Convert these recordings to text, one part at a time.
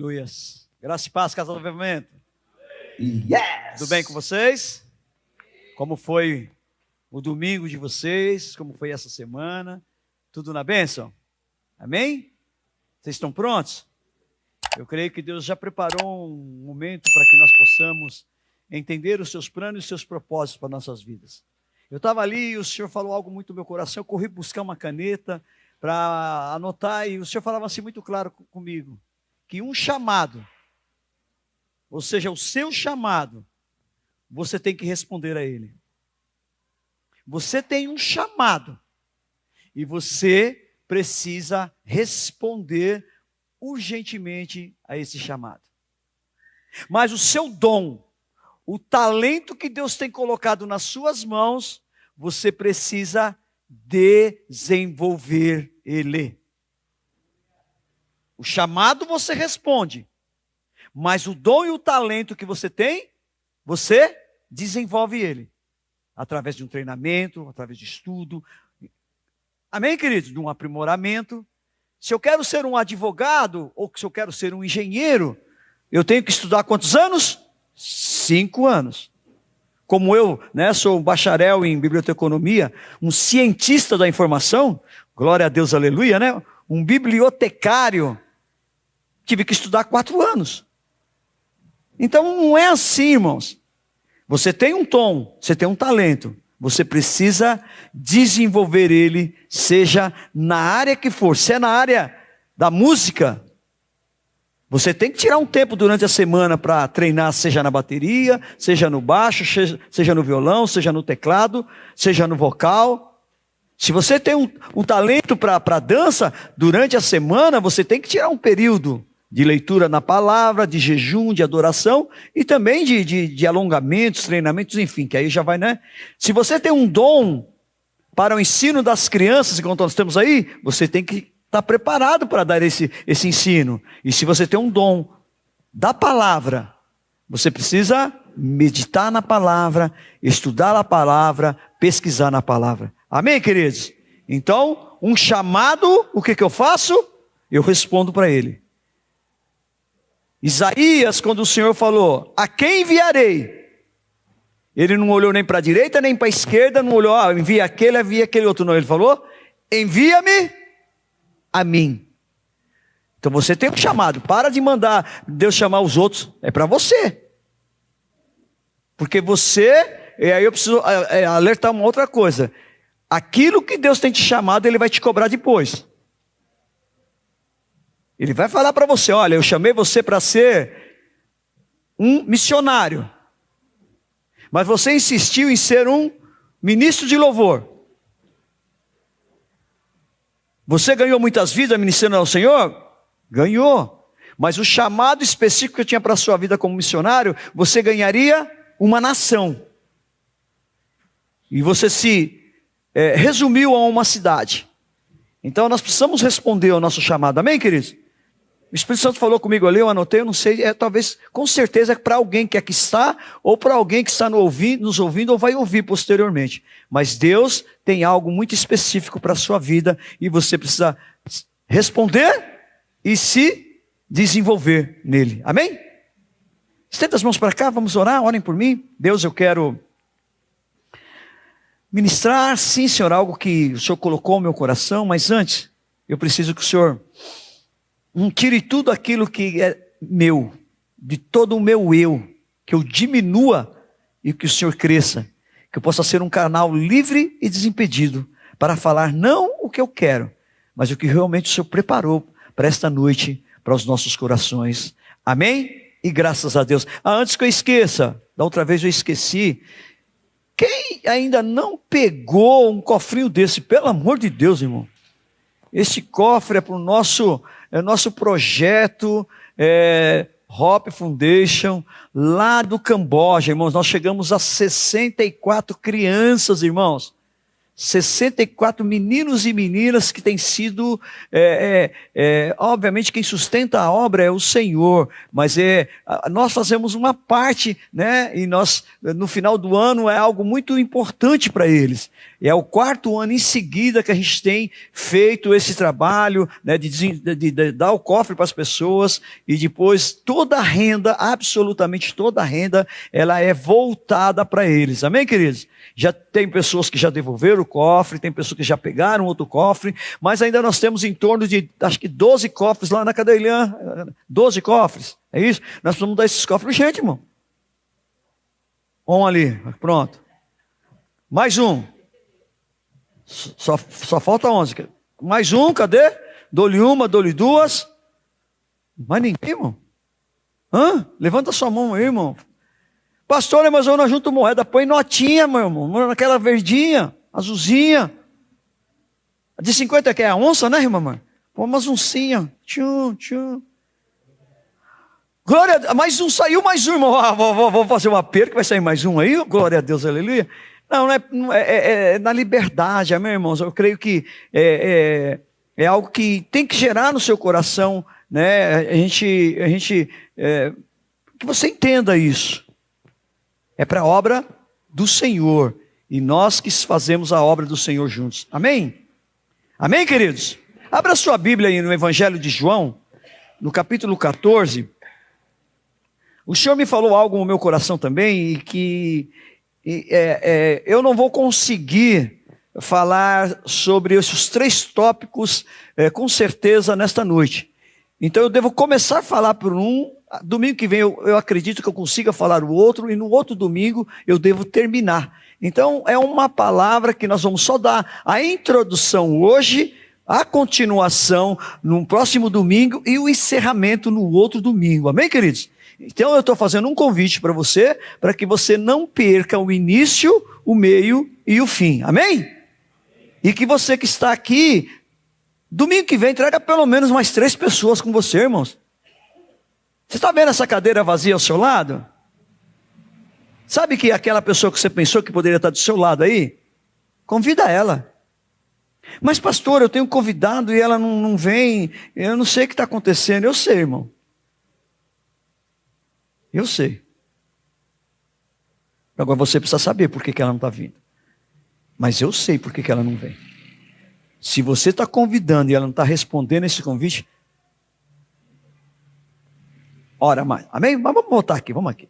Aleluias. Graça e paz, Casa do Avivamento. Yes! Tudo bem com vocês? Como foi o domingo de vocês? Como foi essa semana? Tudo na bênção? Amém? Vocês estão prontos? Eu creio que Deus já preparou um momento para que nós possamos entender os seus planos e os seus propósitos para nossas vidas. Eu estava ali e o Senhor falou algo muito no meu coração, eu corri buscar uma caneta para anotar e o Senhor falava assim muito claro comigo, que um chamado, ou seja, o seu chamado, você tem que responder a ele. Você tem um chamado e você precisa responder urgentemente a esse chamado. Mas o seu dom, o talento que Deus tem colocado nas suas mãos, você precisa desenvolver ele. O chamado você responde, mas o dom e o talento que você tem, você desenvolve ele. Através de um treinamento, através de estudo. Amém, queridos? De um aprimoramento. Se eu quero ser um advogado, ou se eu quero ser um engenheiro, eu tenho que estudar quantos anos? 5 anos. Como eu, sou um bacharel em biblioteconomia, um cientista da informação, glória a Deus, aleluia, um bibliotecário, tive que estudar 4 anos. Então não é assim, irmãos. Você tem um dom, você tem um talento, você precisa desenvolver ele, seja na área que for. Se é na área da música, você tem que tirar um tempo durante a semana para treinar, seja na bateria, seja no baixo, seja no violão, seja no teclado, seja no vocal. Se você tem um talento para dança, durante a semana você tem que tirar um período de leitura na palavra, de jejum, de adoração e também de alongamentos, treinamentos, enfim, que aí já vai, Se você tem um dom para o ensino das crianças, enquanto nós temos aí, você tem que estar preparado para dar esse ensino. E se você tem um dom da palavra, você precisa meditar na palavra, estudar a palavra, pesquisar na palavra. Amém, queridos? Então, um chamado, o que eu faço? Eu respondo para ele. Isaías, quando o Senhor falou, a quem enviarei? Ele não olhou nem para a direita, nem para a esquerda, não olhou, envia aquele outro, não. Ele falou, envia-me a mim. Então você tem um chamado, para de mandar Deus chamar os outros, é para você. Porque você, e aí eu preciso alertar uma outra coisa, aquilo que Deus tem te chamado, Ele vai te cobrar depois. Ele vai falar para você, olha, eu chamei você para ser um missionário. Mas você insistiu em ser um ministro de louvor. Você ganhou muitas vidas ministrando ao Senhor? Ganhou. Mas o chamado específico que eu tinha para a sua vida como missionário, você ganharia uma nação. E você se resumiu a uma cidade. Então nós precisamos responder ao nosso chamado. Amém, queridos? O Espírito Santo falou comigo ali, eu anotei, eu não sei, talvez, com certeza é para alguém que aqui está, ou para alguém que está nos ouvindo, ou vai ouvir posteriormente. Mas Deus tem algo muito específico para a sua vida, e você precisa responder e se desenvolver nele. Amém? Estenda as mãos para cá, vamos orar, orem por mim. Deus, eu quero ministrar, sim, Senhor, algo que o Senhor colocou no meu coração, mas antes, eu preciso que o Senhor tire tudo aquilo que é meu, de todo o meu eu, que eu diminua e que o Senhor cresça, que eu possa ser um canal livre e desimpedido para falar não o que eu quero, mas o que realmente o Senhor preparou para esta noite, para os nossos corações. Amém? E graças a Deus. Antes que eu esqueça, da outra vez eu esqueci, quem ainda não pegou um cofrinho desse, pelo amor de Deus, irmão, esse cofre é para o nosso projeto Hope Foundation, lá do Camboja, irmãos. Nós chegamos a 64 crianças, irmãos. 64 meninos e meninas que têm sido, obviamente quem sustenta a obra é o Senhor, mas nós fazemos uma parte, e nós, no final do ano, é algo muito importante para eles. É o 4º ano em seguida que a gente tem feito esse trabalho, né, de dar o cofre para as pessoas, e depois toda a renda, absolutamente toda a renda, ela é voltada para eles. Amém, queridos? Já tem pessoas que já devolveram o cofre, tem pessoas que já pegaram outro cofre, mas ainda nós temos em torno de, acho que 12 cofres lá na Cadeilhã, 12 cofres, é isso? Nós precisamos dar esses cofres, gente, irmão. Um ali, pronto. Mais um. Só falta 11. Mais um, cadê? Dou-lhe uma, dou-lhe duas. Mais ninguém, irmão. Levanta sua mão aí, irmão. Pastor, mas eu não junto moeda. Põe notinha, meu irmão. Naquela verdinha, azulzinha. De 50 que é a onça, né, irmã? Põe umas oncinhas. Tchum, tchum. Glória a Deus. Mais um, saiu mais um, irmão. Vou fazer um apelo que vai sair mais um aí. Glória a Deus, aleluia. Não é na liberdade, amém, irmãos? Eu creio que é algo que tem que gerar no seu coração, né? Que você entenda isso. É para a obra do Senhor. E nós que fazemos a obra do Senhor juntos. Amém? Amém, queridos? Abra sua Bíblia aí no Evangelho de João, no capítulo 14. O Senhor me falou algo no meu coração também, e que eu não vou conseguir falar sobre esses 3 tópicos com certeza nesta noite. Então eu devo começar a falar por um, domingo que vem eu acredito que eu consiga falar o outro, e no outro domingo eu devo terminar. Então é uma palavra que nós vamos só dar a introdução hoje, a continuação no próximo domingo e o encerramento no outro domingo. Amém, queridos? Então eu estou fazendo um convite para você, para que você não perca o início, o meio e o fim. Amém? E que você que está aqui, domingo que vem, traga pelo menos mais 3 pessoas com você, irmãos. Você está vendo essa cadeira vazia ao seu lado? Sabe que aquela pessoa que você pensou que poderia estar do seu lado aí? Convida ela. Mas pastor, eu tenho convidado e ela não vem, eu não sei o que está acontecendo. Eu sei, irmão. Eu sei. Agora você precisa saber por que ela não está vindo. Mas eu sei por que ela não vem. Se você está convidando e ela não está respondendo esse convite, ora mais. Amém? Mas vamos voltar aqui, vamos aqui.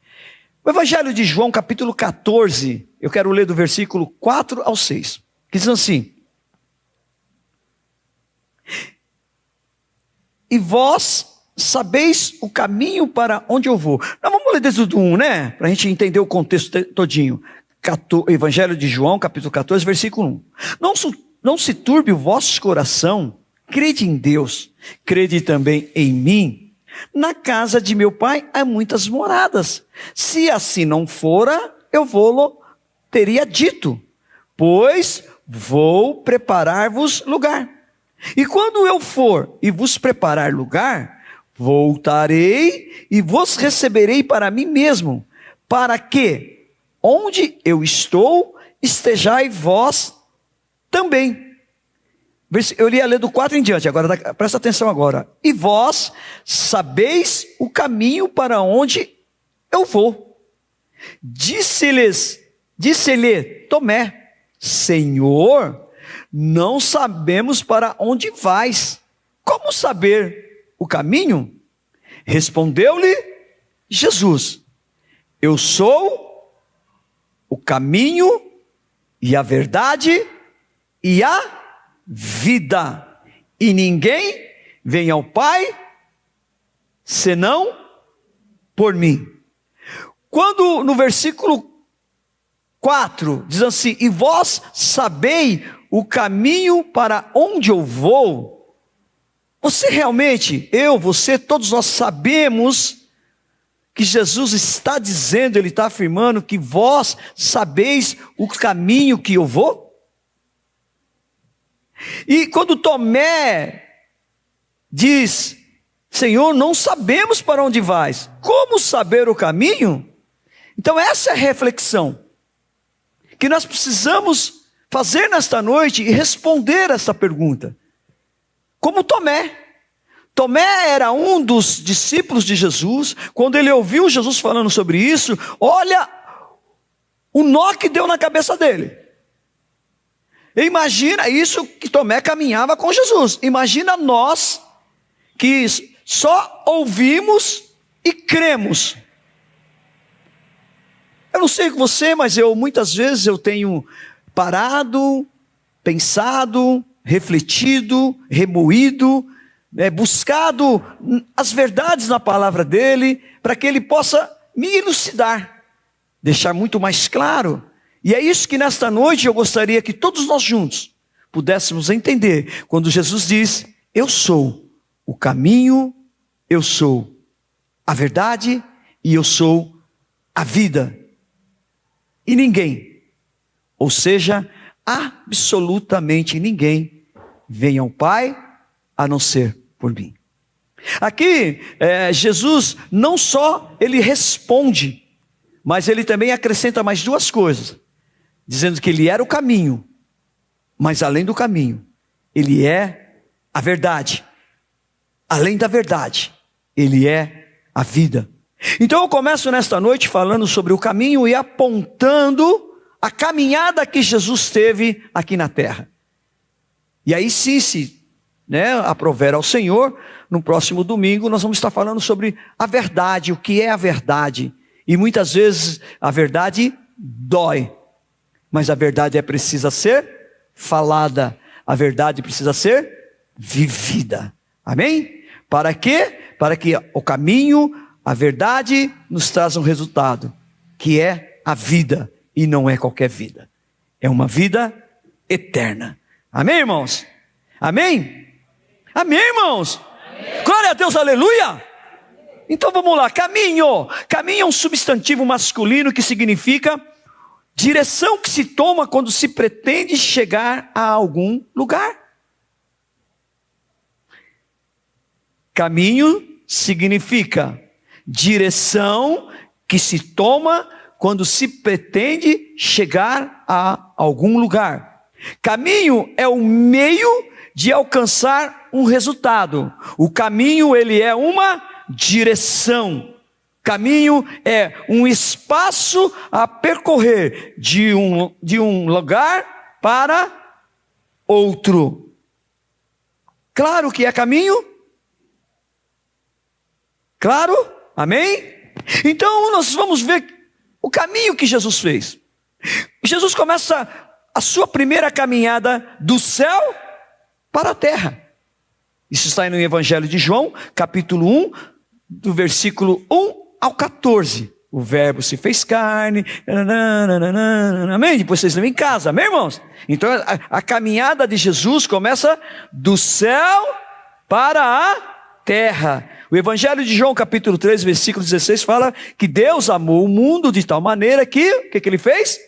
O Evangelho de João, capítulo 14, eu quero ler do versículo 4 ao 6. Que diz assim: E vós sabeis o caminho para onde eu vou. Nós vamos ler desde o 1, né? Para a gente entender o contexto todinho. Evangelho de João, capítulo 14, versículo 1. Não se turbe o vosso coração, crede em Deus, crede também em mim. Na casa de meu pai há muitas moradas. Se assim não fora, eu vou-lo teria dito, pois vou preparar-vos lugar. E quando eu for e vos preparar lugar, voltarei e vos receberei para mim mesmo, para que, onde eu estou, estejai vós também. Eu li a ler do 4 em diante, agora presta atenção agora. E vós sabeis o caminho para onde eu vou. Disse-lhe Tomé: Senhor, não sabemos para onde vais. Como saber o caminho? Respondeu-lhe Jesus: Eu sou o caminho e a verdade e a vida. E ninguém vem ao Pai senão por mim. Quando no versículo 4 diz assim: E vós sabei o caminho para onde eu vou. Você realmente, você, todos nós sabemos que Jesus está dizendo, Ele está afirmando que vós sabeis o caminho que eu vou? E quando Tomé diz: Senhor, não sabemos para onde vais, como saber o caminho? Então essa é a reflexão que nós precisamos fazer nesta noite e responder essa pergunta. Como Tomé. Tomé era um dos discípulos de Jesus. Quando ele ouviu Jesus falando sobre isso, olha o nó que deu na cabeça dele. Imagina isso que Tomé caminhava com Jesus. Imagina nós que só ouvimos e cremos. Eu não sei com você, mas muitas vezes eu tenho parado, pensado, refletido, remoído, buscado as verdades na palavra dele, para que ele possa me elucidar, deixar muito mais claro. E é isso que nesta noite eu gostaria que todos nós juntos pudéssemos entender, quando Jesus diz: eu sou o caminho, eu sou a verdade e eu sou a vida. E ninguém, ou seja, absolutamente ninguém, vem ao Pai a não ser por mim. Aqui, Jesus não só ele responde, mas ele também acrescenta mais duas coisas, dizendo que ele era o caminho, mas além do caminho, ele é a verdade. Além da verdade, ele é a vida. Então eu começo nesta noite falando sobre o caminho e apontando a caminhada que Jesus teve aqui na terra. E aí sim, se aprover ao Senhor, no próximo domingo nós vamos estar falando sobre a verdade, o que é a verdade. E muitas vezes a verdade dói, mas a verdade precisa ser falada, a verdade precisa ser vivida. Amém? Para quê? Para que o caminho, a verdade nos traz um resultado, que é a vida, e não é qualquer vida. É uma vida eterna. Amém, irmãos? Amém? Amém, irmãos? Amém. Glória a Deus, aleluia! Então vamos lá, caminho. Caminho é um substantivo masculino que significa direção que se toma quando se pretende chegar a algum lugar. Caminho significa direção que se toma quando se pretende chegar a algum lugar. Caminho é o meio de alcançar um resultado. O caminho, ele é uma direção. Caminho é um espaço a percorrer de um lugar para outro. Claro que é caminho? Claro? Amém? Então nós vamos ver o caminho que Jesus fez. Jesus começa a sua primeira caminhada do céu para a terra. Isso está no Evangelho de João, capítulo 1, do versículo 1 ao 14. O verbo se fez carne, amém? Depois vocês leem em casa, amém, irmãos? Então a caminhada de Jesus começa do céu para a terra. O Evangelho de João, capítulo 3, versículo 16, fala que Deus amou o mundo de tal maneira que, o que ele fez?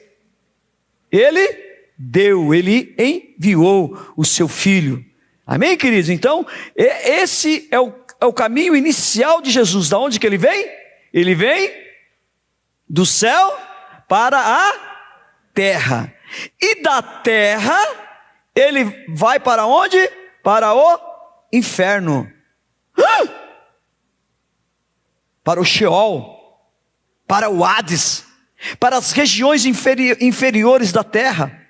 Ele enviou o seu Filho. Amém, queridos? Então, esse é o caminho inicial de Jesus. Da onde que ele vem? Ele vem do céu para a terra. E da terra, ele vai para onde? Para o inferno. Para o Sheol, para o Hades, para as regiões inferiores da terra.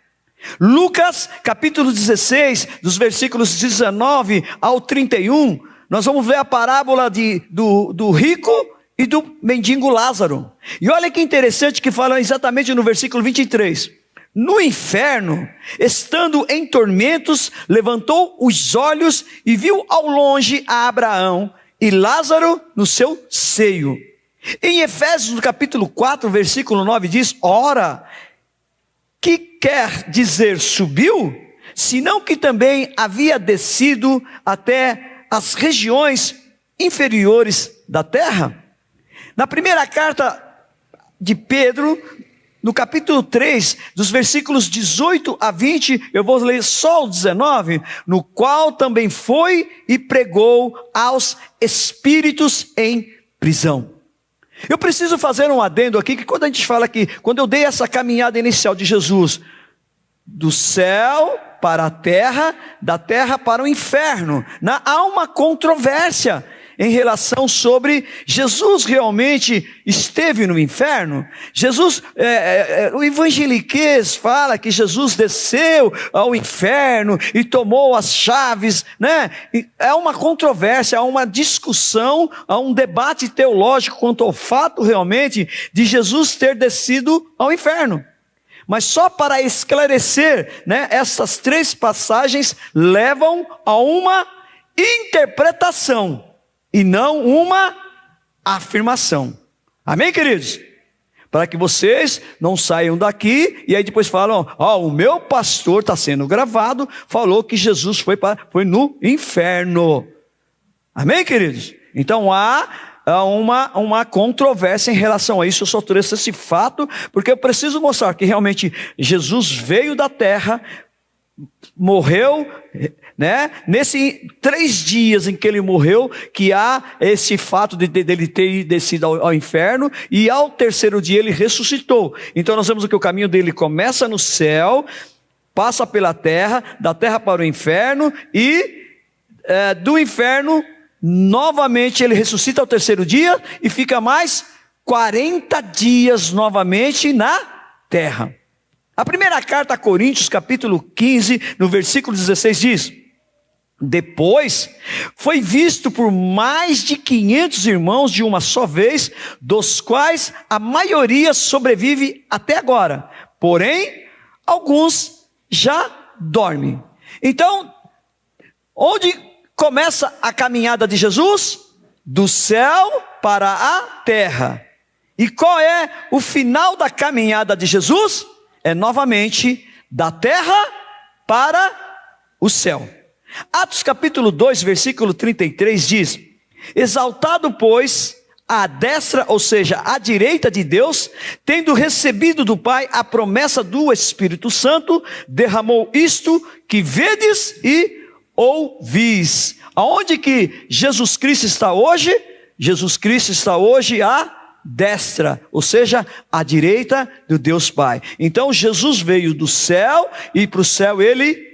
Lucas capítulo 16, dos versículos 19 ao 31, nós vamos ver a parábola do rico e do mendigo Lázaro. E olha que interessante que fala exatamente no versículo 23. No inferno, estando em tormentos, levantou os olhos e viu ao longe a Abraão e Lázaro no seu seio. Em Efésios, no capítulo 4, versículo 9, diz: ora, que quer dizer subiu, senão que também havia descido até as regiões inferiores da terra. Na primeira carta de Pedro, no capítulo 3, dos versículos 18 a 20, eu vou ler só o 19, no qual também foi e pregou aos espíritos em prisão. Eu preciso fazer um adendo aqui, que quando a gente fala aqui, quando eu dei essa caminhada inicial de Jesus, do céu para a terra, da terra para o inferno, há uma controvérsia em relação sobre Jesus realmente esteve no inferno. Jesus, o evangeliquez fala que Jesus desceu ao inferno e tomou as chaves, né? É uma controvérsia, há uma discussão, há um debate teológico quanto ao fato realmente de Jesus ter descido ao inferno. Mas só para esclarecer, né, essas 3 passagens levam a uma interpretação e não uma afirmação. Amém, queridos? Para que vocês não saiam daqui e aí depois falam, o meu pastor está sendo gravado, falou que Jesus foi no inferno. Amém, queridos? Então há uma controvérsia em relação a isso. Eu só trouxe esse fato porque eu preciso mostrar que realmente Jesus veio da terra, morreu, né? Nesses 3 dias em que ele morreu, que há esse fato dele ter descido ao inferno, e ao 3º dia ele ressuscitou. Então nós vemos que o caminho dele começa no céu, passa pela terra, da terra para o inferno, e do inferno novamente ele ressuscita ao 3º dia, e fica mais 40 dias novamente na terra. A primeira carta a Coríntios, capítulo 15, no versículo 16 diz: depois foi visto por mais de 500 irmãos de uma só vez, dos quais a maioria sobrevive até agora, porém alguns já dormem. Então, onde começa a caminhada de Jesus? Do céu para a terra. E qual é o final da caminhada de Jesus? É novamente da terra para o céu. Atos capítulo 2, versículo 33 diz: exaltado, pois, à destra, ou seja, à direita de Deus, tendo recebido do Pai a promessa do Espírito Santo, derramou isto que vedes e ouvis. Aonde que Jesus Cristo está hoje? Jesus Cristo está hoje à destra, ou seja, à direita do Deus Pai. Então Jesus veio do céu e para o céu ele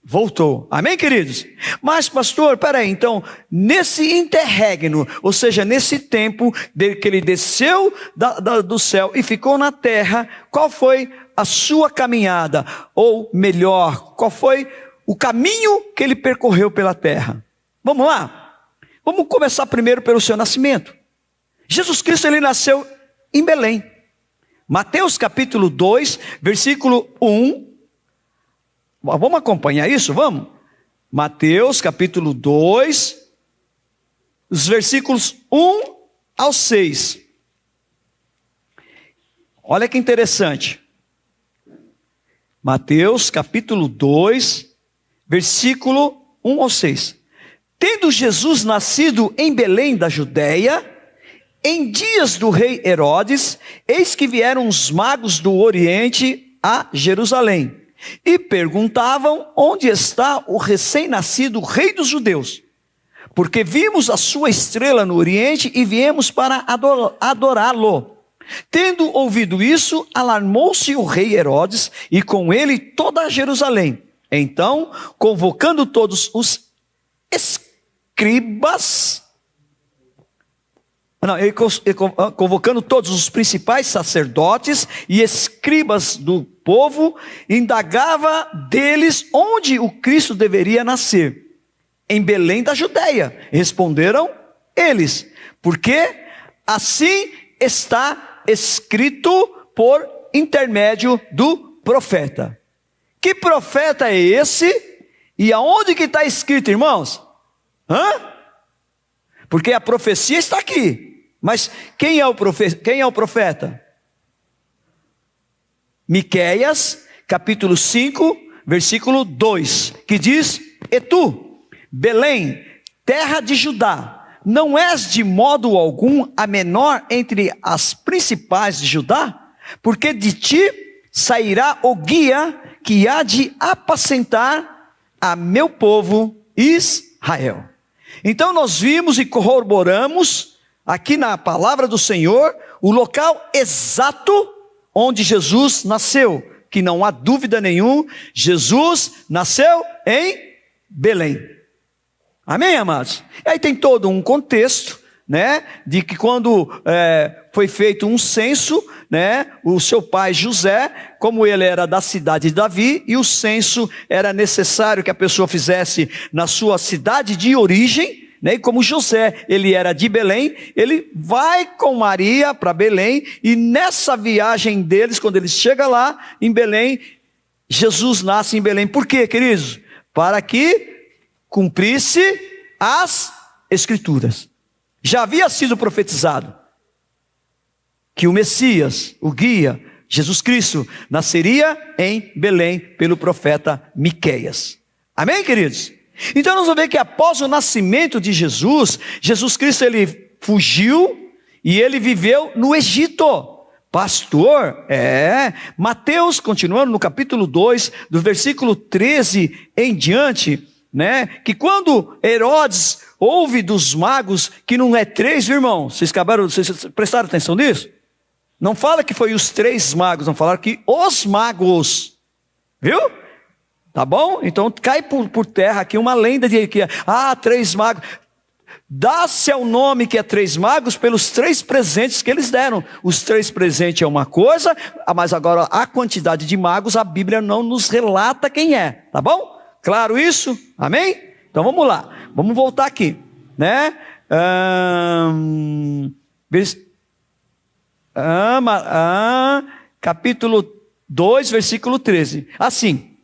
voltou. Amém, queridos? Mas pastor, peraí, então, nesse interregno, ou seja, nesse tempo que ele desceu do céu e ficou na terra, qual foi a sua caminhada? Ou melhor, qual foi o caminho que ele percorreu pela terra? Vamos lá? Vamos começar primeiro pelo seu nascimento. Jesus Cristo, ele nasceu em Belém. Mateus capítulo 2, versículo 1. Vamos acompanhar isso? Vamos? Mateus capítulo 2, os versículos 1 ao 6. Olha que interessante. Mateus capítulo 2, versículo 1 ao 6. Tendo Jesus nascido em Belém da Judéia, em dias do rei Herodes, eis que vieram os magos do Oriente a Jerusalém, e perguntavam: onde está o recém-nascido rei dos judeus? Porque vimos a sua estrela no Oriente e viemos para adorá-lo. Tendo ouvido isso, alarmou-se o rei Herodes e com ele toda Jerusalém. Então, convocando todos os convocando todos os principais sacerdotes e escribas do povo, indagava deles onde o Cristo deveria nascer. Em Belém da Judéia, responderam eles, porque assim está escrito por intermédio do profeta. Que profeta é esse? E aonde que está escrito, irmãos? Porque a profecia está aqui. Mas quem é o profeta? Miqueias, capítulo 5, versículo 2, que diz: e tu, Belém, terra de Judá, não és de modo algum a menor entre as principais de Judá? Porque de ti sairá o guia que há de apacentar a meu povo Israel. Então nós vimos e corroboramos aqui na palavra do Senhor o local exato onde Jesus nasceu, que não há dúvida nenhuma, Jesus nasceu em Belém. Amém, amados? Aí tem todo um contexto, né, de que quando foi feito um censo, né, o seu pai José, como ele era da cidade de Davi, e o censo era necessário que a pessoa fizesse na sua cidade de origem, né, e como José, ele era de Belém, ele vai com Maria para Belém, e nessa viagem deles, quando eles chegam lá em Belém, Jesus nasce em Belém. Por quê, queridos? Para que cumprisse as Escrituras. Já havia sido profetizado que o Messias, o guia, Jesus Cristo, nasceria em Belém pelo profeta Miqueias. Amém, queridos? Então nós vamos ver que após o nascimento de Jesus, Jesus Cristo ele fugiu e ele viveu no Egito. Pastor, Mateus, continuando no capítulo 2, do versículo 13 em diante, né, que quando Herodes ouve dos magos, que não é 3, irmão, vocês prestaram atenção nisso? Não fala que foi os 3 magos, não falaram que os magos, viu? Tá bom? Então cai por terra aqui uma lenda de que 3 magos. Dá-se ao nome que é 3 magos pelos 3 presentes que eles deram. Os 3 presentes é uma coisa, mas agora a quantidade de magos a Bíblia não nos relata quem é, tá bom? Claro isso? Amém? Então vamos lá, vamos voltar aqui, né? Capítulo 2, versículo 13. Assim,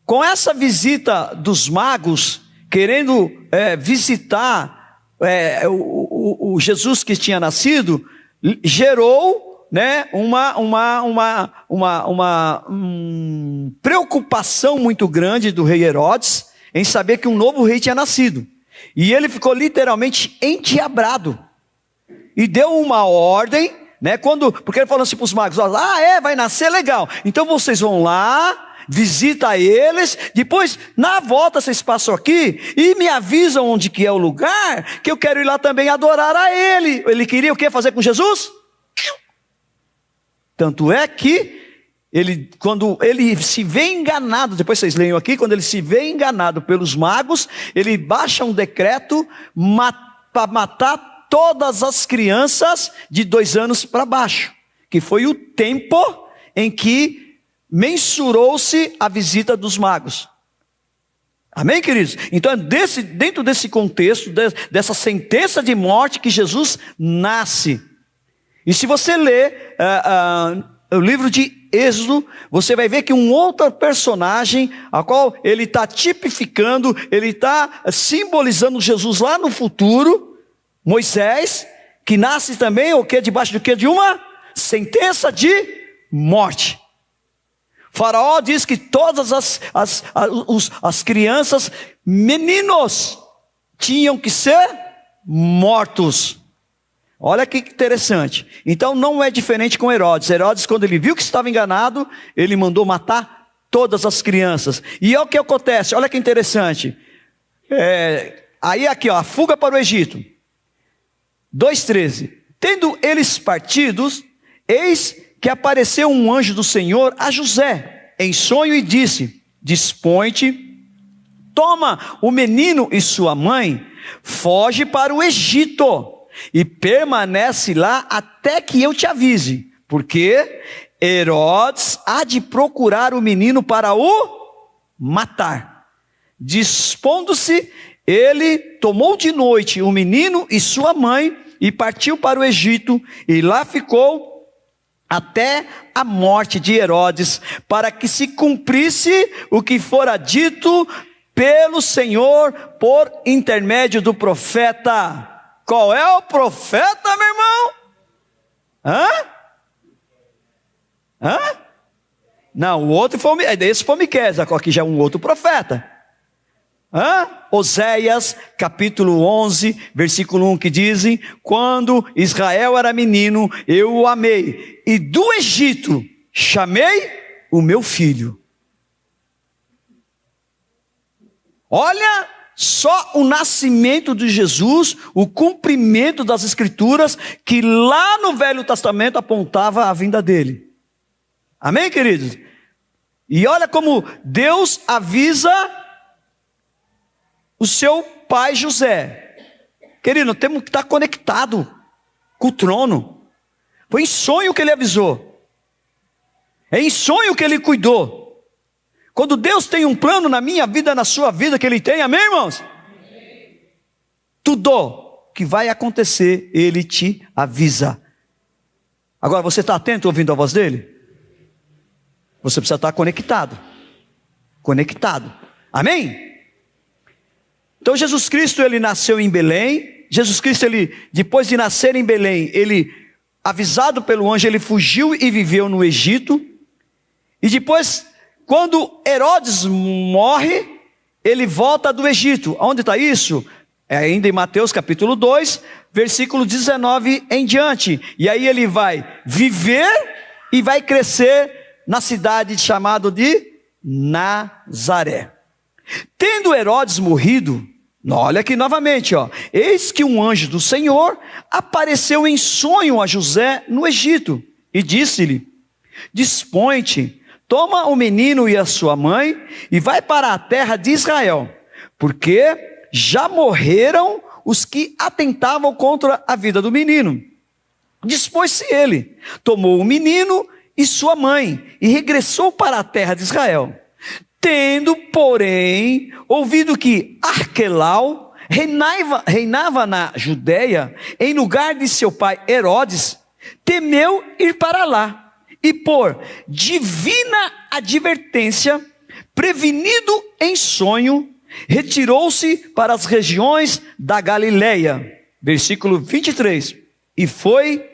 com essa visita dos magos, querendo visitar o Jesus que tinha nascido, gerou, né, uma preocupação muito grande do rei Herodes em saber que um novo rei tinha nascido. E ele ficou literalmente endiabrado. E deu uma ordem, né, porque ele falou assim para os magos, vai nascer, legal. Então vocês vão lá, visita eles, depois na volta vocês passam aqui e me avisam onde que é o lugar, que eu quero ir lá também adorar a ele. Ele queria o que fazer com Jesus? Tanto é que quando ele se vê enganado, depois vocês leiam aqui, quando ele se vê enganado pelos magos, ele baixa um decreto para matar todas as crianças de 2 anos para baixo, que foi o tempo em que mensurou-se a visita dos magos. Amém, queridos? Então é dentro desse contexto, dessa sentença de morte que Jesus nasce. E se você ler o livro de Êxodo, você vai ver que um outro personagem, a qual ele está tipificando, ele está simbolizando Jesus lá no futuro, Moisés, que nasce também, debaixo do quê? De uma sentença de morte. Faraó diz que todas as crianças, meninos, tinham que ser mortos. Olha que interessante. Então não é diferente com Herodes. Herodes, quando ele viu que estava enganado, ele mandou matar todas as crianças. E olha o que acontece, olha que interessante. Aí aqui, a fuga para o Egito. 2,13. Tendo eles partidos, eis que apareceu um anjo do Senhor a José em sonho e disse: dispõe-te, toma o menino e sua mãe, foge para o Egito e permanece lá até que eu te avise, porque Herodes há de procurar o menino para o matar. Dispondo-se, ele tomou de noite o menino e sua mãe e partiu para o Egito, e lá ficou até a morte de Herodes, para que se cumprisse o que fora dito pelo Senhor por intermédio do profeta. Qual é o profeta, meu irmão? Não, o outro foi Miqueias, aqui já é um outro profeta. Oséias, capítulo 11, versículo 1, que dizem: quando Israel era menino, eu o amei, e do Egito chamei o meu filho. Olha só o nascimento de Jesus, o cumprimento das Escrituras, que lá no Velho Testamento apontava a vinda dele. Amém, queridos? E olha como Deus avisa o seu pai José. Querido, temos que estar conectado com o trono. Foi em sonho que ele avisou. É em sonho que ele cuidou. Quando Deus tem um plano na minha vida, na sua vida, que ele tem, amém, irmãos? Amém. Tudo que vai acontecer, ele te avisa. Agora, você está atento ouvindo a voz dele? Você precisa estar conectado. Conectado. Amém? Então, Jesus Cristo, ele nasceu em Belém. Jesus Cristo, ele, depois de nascer em Belém, ele, avisado pelo anjo, ele fugiu e viveu no Egito. E depois, quando Herodes morre, ele volta do Egito. Onde está isso? É ainda em Mateus capítulo 2, versículo 19 em diante. E aí ele vai viver e vai crescer na cidade chamada de Nazaré. Tendo Herodes morrido, olha aqui novamente, eis que um anjo do Senhor apareceu em sonho a José no Egito e disse-lhe: dispõe-te, toma o menino e a sua mãe e vai para a terra de Israel, porque já morreram os que atentavam contra a vida do menino. Dispôs-se ele, tomou o menino e sua mãe e regressou para a terra de Israel. Tendo, porém, ouvido que Arquelau reinava na Judeia, em lugar de seu pai Herodes, temeu ir para lá. E por divina advertência, prevenido em sonho, retirou-se para as regiões da Galileia. Versículo 23. E foi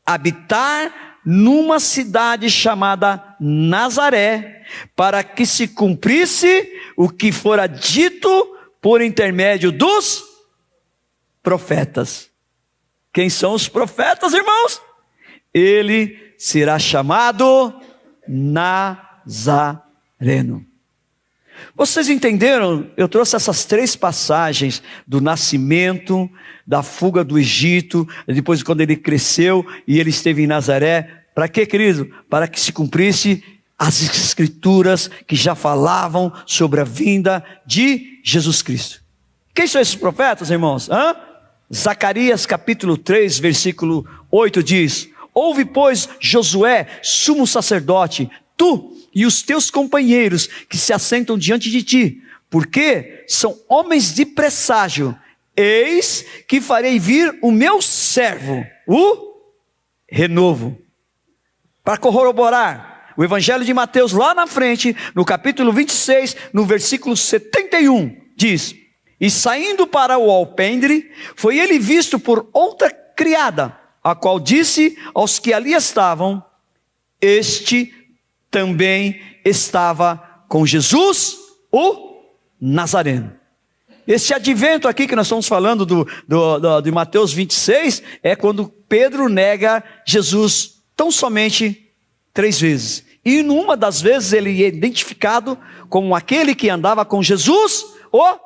habitar numa cidade chamada Nazaré, para que se cumprisse o que fora dito por intermédio dos profetas. Quem são os profetas, irmãos? Ele será chamado Nazareno. Vocês entenderam? Eu trouxe essas 3 passagens do nascimento, da fuga do Egito, depois quando ele cresceu e ele esteve em Nazaré. Para quê, querido? Para que se cumprisse as escrituras que já falavam sobre a vinda de Jesus Cristo. Quem são esses profetas, irmãos? Zacarias capítulo 3, versículo 8 diz: ouve, pois, Josué, sumo sacerdote, tu e os teus companheiros que se assentam diante de ti, porque são homens de presságio. Eis que farei vir o meu servo, o renovo. Para corroborar o evangelho de Mateus lá na frente, no capítulo 26, no versículo 71, diz: e saindo para o alpendre, foi ele visto por outra criada, a qual disse aos que ali estavam: este também estava com Jesus, o Nazareno. Esse advento aqui que nós estamos falando de Mateus 26, é quando Pedro nega Jesus tão somente 3 vezes. E numa das vezes ele é identificado como aquele que andava com Jesus, o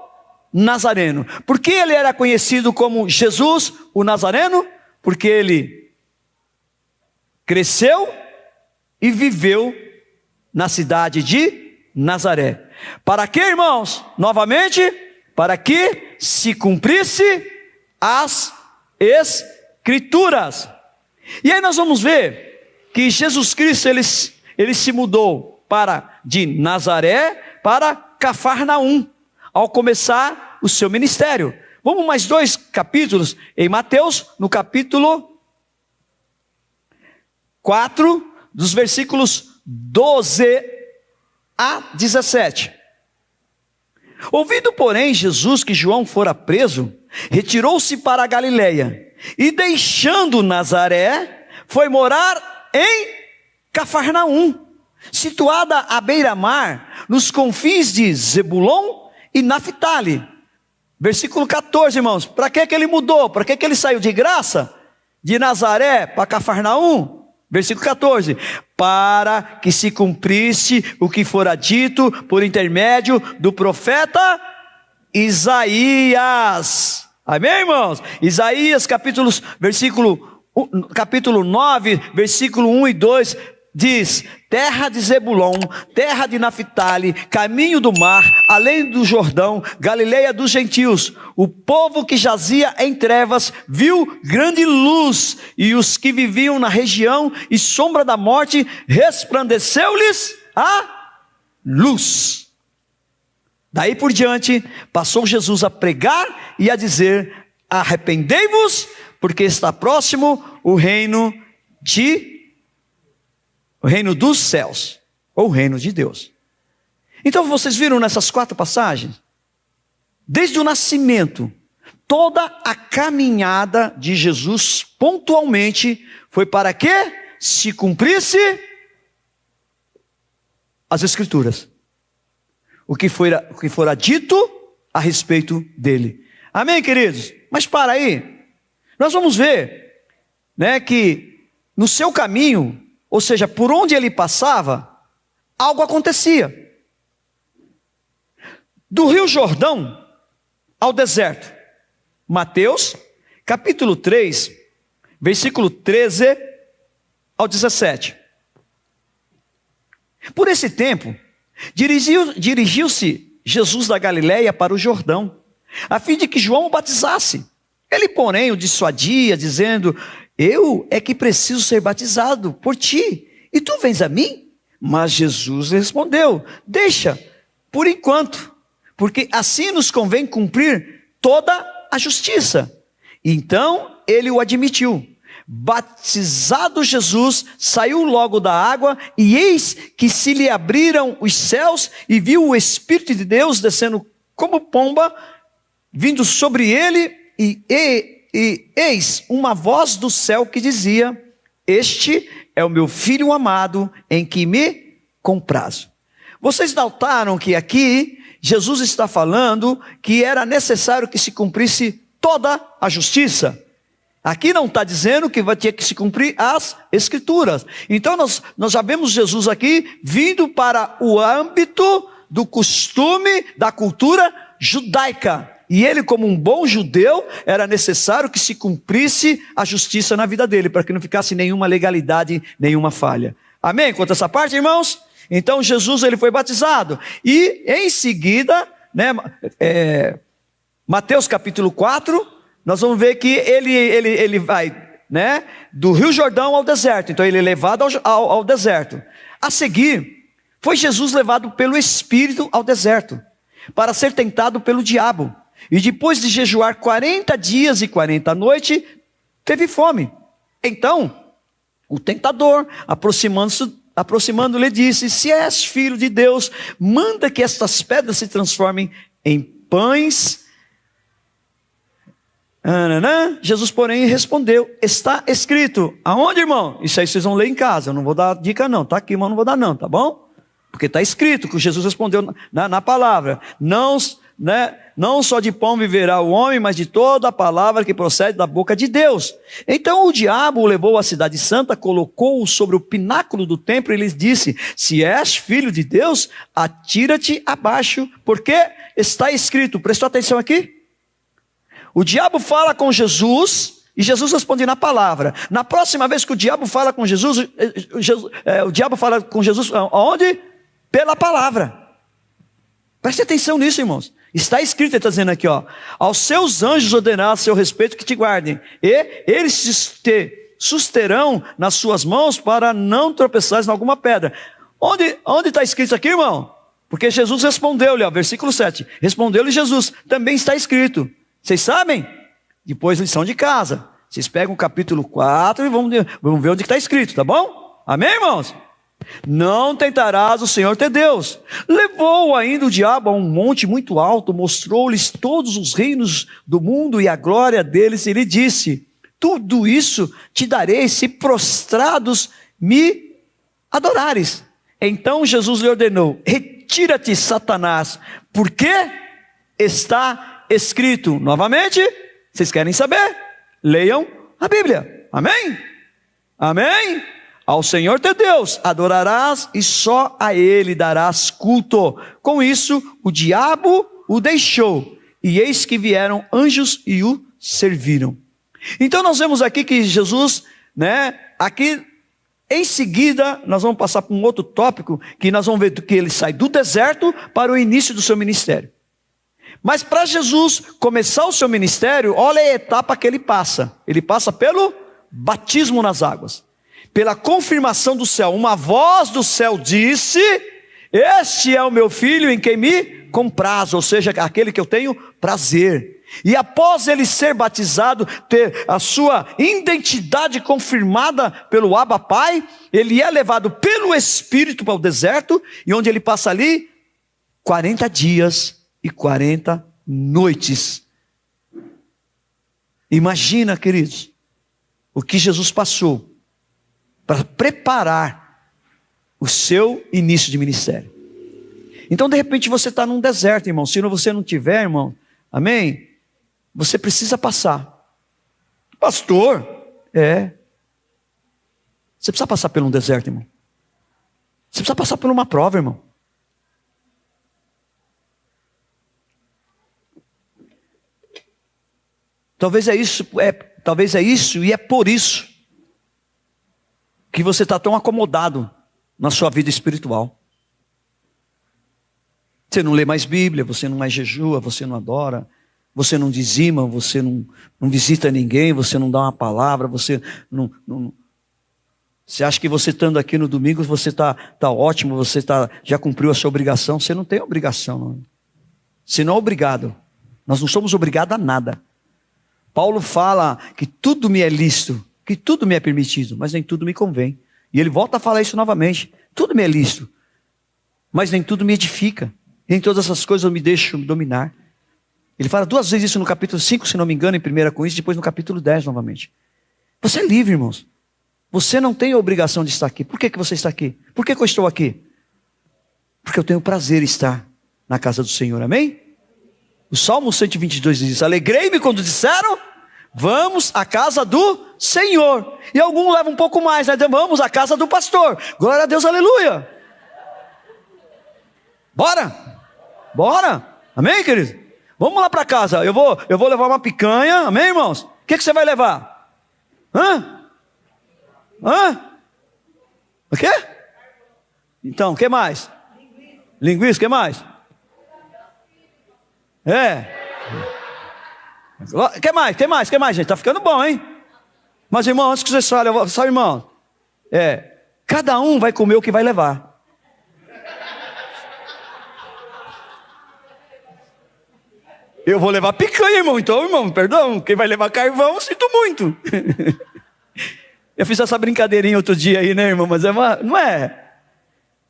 Nazareno. Por que ele era conhecido como Jesus, o Nazareno? Porque ele cresceu e viveu na cidade de Nazaré. Para que, irmãos? Novamente, para que se cumprisse as Escrituras. E aí nós vamos ver que Jesus Cristo, ele se mudou de Nazaré para Cafarnaum, ao começar o seu ministério. Vamos mais 2 capítulos, em Mateus, no capítulo 4, dos versículos 12 a 17. Ouvindo, porém, Jesus que João fora preso, retirou-se para a Galileia, e deixando Nazaré, foi morar em Cafarnaum, situada à beira-mar, nos confins de Zebulon e Naphtali. Versículo 14, irmãos. Para que ele mudou? Para que ele saiu de graça? De Nazaré para Cafarnaum? Versículo 14, para que se cumprisse o que fora dito por intermédio do profeta Isaías. Amém, irmãos? Isaías capítulo 9, versículo 1 e 2, diz: terra de Zebulon, terra de Naphtali, caminho do mar, além do Jordão, Galileia dos gentios. O povo que jazia em trevas viu grande luz, e os que viviam na região e sombra da morte, resplandeceu-lhes a luz. Daí por diante, passou Jesus a pregar e a dizer: arrependei-vos, porque está próximo o reino dos céus, ou o reino de Deus. Então vocês viram nessas 4 passagens, desde o nascimento, toda a caminhada de Jesus pontualmente foi para que se cumprisse as Escrituras, o que fora dito a respeito dele. Amém, queridos? Mas para aí, nós vamos ver, né, que no seu caminho, ou seja, por onde ele passava, algo acontecia. Do Rio Jordão ao deserto. Mateus, capítulo 3, versículo 13 ao 17. Por esse tempo, dirigiu-se Jesus da Galileia para o Jordão, a fim de que João o batizasse. Ele, porém, o dissuadia, dizendo: eu é que preciso ser batizado por ti, e tu vens a mim? Mas Jesus respondeu: deixa, por enquanto, porque assim nos convém cumprir toda a justiça. Então ele o admitiu. Batizado Jesus, saiu logo da água, e eis que se lhe abriram os céus, e viu o Espírito de Deus descendo como pomba, vindo sobre ele, e eis uma voz do céu que dizia: este é o meu Filho amado, em que me comprazo. Vocês notaram que aqui Jesus está falando que era necessário que se cumprisse toda a justiça. Aqui não está dizendo que vai ter que se cumprir as Escrituras. Então nós já vemos Jesus aqui vindo para o âmbito do costume, da cultura judaica. E ele, como um bom judeu, era necessário que se cumprisse a justiça na vida dele, para que não ficasse nenhuma legalidade, nenhuma falha. Amém? Quanto a essa parte, irmãos? Então Jesus, ele foi batizado. E em seguida, né, Mateus capítulo 4, nós vamos ver que ele vai, né, do Rio Jordão ao deserto. Então ele é levado ao deserto. A seguir, foi Jesus levado pelo Espírito ao deserto, para ser tentado pelo diabo. E depois de jejuar 40 dias e 40 noites, teve fome. Então, o tentador, aproximando-lhe, disse: se és filho de Deus, manda que estas pedras se transformem em pães. Jesus, porém, respondeu: está escrito. Aonde, irmão? Isso aí vocês vão ler em casa. Eu não vou dar dica não, tá aqui, mas não vou dar não, tá bom? Porque está escrito que Jesus respondeu na palavra: não só de pão viverá o homem, mas de toda a palavra que procede da boca de Deus. Então o diabo o levou à cidade santa, colocou-o sobre o pináculo do templo e lhes disse: se és filho de Deus, atira-te abaixo, porque está escrito. Prestou atenção aqui? O diabo fala com Jesus e Jesus responde na palavra. Na próxima vez que o diabo fala com Jesus, o diabo fala com Jesus aonde? Pela palavra. Preste atenção nisso, irmãos. Está escrito, ele está dizendo aqui, ó: aos seus anjos ordenará a seu respeito que te guardem, e eles te susterão nas suas mãos para não tropeçares em alguma pedra. Onde está escrito aqui, irmão? Porque Jesus respondeu-lhe, ó, versículo 7. Respondeu-lhe Jesus: também está escrito. Vocês sabem? Depois lição de casa. Vocês pegam o capítulo 4 e vamos ver onde está escrito, tá bom? Amém, irmãos? Não tentarás o Senhor teu Deus. Levou ainda o diabo a um monte muito alto, mostrou-lhes todos os reinos do mundo e a glória deles, e lhe disse: tudo isso te darei se prostrados me adorares. Então Jesus lhe ordenou: retira-te, Satanás, porque está escrito. Novamente, vocês querem saber? Leiam a Bíblia. Amém? Amém? Ao Senhor teu Deus adorarás e só a Ele darás culto. Com isso, o diabo o deixou, e eis que vieram anjos e o serviram. Então nós vemos aqui que Jesus, né, aqui Em seguida, nós vamos passar para um outro tópico, que nós vamos ver que ele sai do deserto para o início do seu ministério. Mas para Jesus começar o seu ministério, olha a etapa que ele passa. Ele passa pelo batismo nas águas, pela confirmação do céu. Uma voz do céu disse: este é o meu filho em quem me comprazo, ou seja, aquele que eu tenho prazer. E após ele ser batizado, ter a sua identidade confirmada pelo Abba Pai, ele é levado pelo Espírito para o deserto, e onde ele passa ali 40 dias e 40 noites. Imagina, queridos, o que Jesus passou para preparar o seu início de ministério. Então, de repente, você está num deserto, irmão. Se você não tiver, irmão, amém? Você precisa passar. Pastor, você precisa passar por um deserto, irmão. Você precisa passar por uma prova, irmão. Talvez é isso, e é por isso que você está tão acomodado na sua vida espiritual. Você não lê mais Bíblia, você não mais jejua, você não adora, você não dizima, você não visita ninguém, você não dá uma palavra, você não. Você acha que você estando aqui no domingo, você está ótimo, você já cumpriu a sua obrigação. Você não tem obrigação, não. Você não é obrigado. Nós não somos obrigados a nada. Paulo fala que tudo me é lícito, que tudo me é permitido, mas nem tudo me convém. E ele volta a falar isso novamente. Tudo me é lícito, mas nem tudo me edifica. Nem todas essas coisas eu me deixo dominar. Ele fala 2 vezes isso no capítulo 5, se não me engano, em 1 Coríntios, depois no capítulo 10 novamente. Você é livre, irmãos. Você não tem a obrigação de estar aqui. Por que você está aqui? Por que eu estou aqui? Porque eu tenho prazer em estar na casa do Senhor, amém? O Salmo 122 diz: alegrei-me quando disseram, vamos à casa do Senhor. E algum leva um pouco mais, né? Vamos à casa do pastor. Glória a Deus, aleluia. Bora, amém, querido? Vamos lá para casa, eu vou levar uma picanha, amém, irmãos? O que você vai levar? O quê? Então, o que mais? Linguiça, o que mais? O que mais, gente? Tá ficando bom, hein? Mas, irmão, antes que vocês falem, sabe, irmão? Cada um vai comer o que vai levar. Eu vou levar picanha, irmão. Então, irmão, perdão. Quem vai levar carvão, sinto muito. Eu fiz essa brincadeirinha outro dia aí, né, irmão? Mas não é.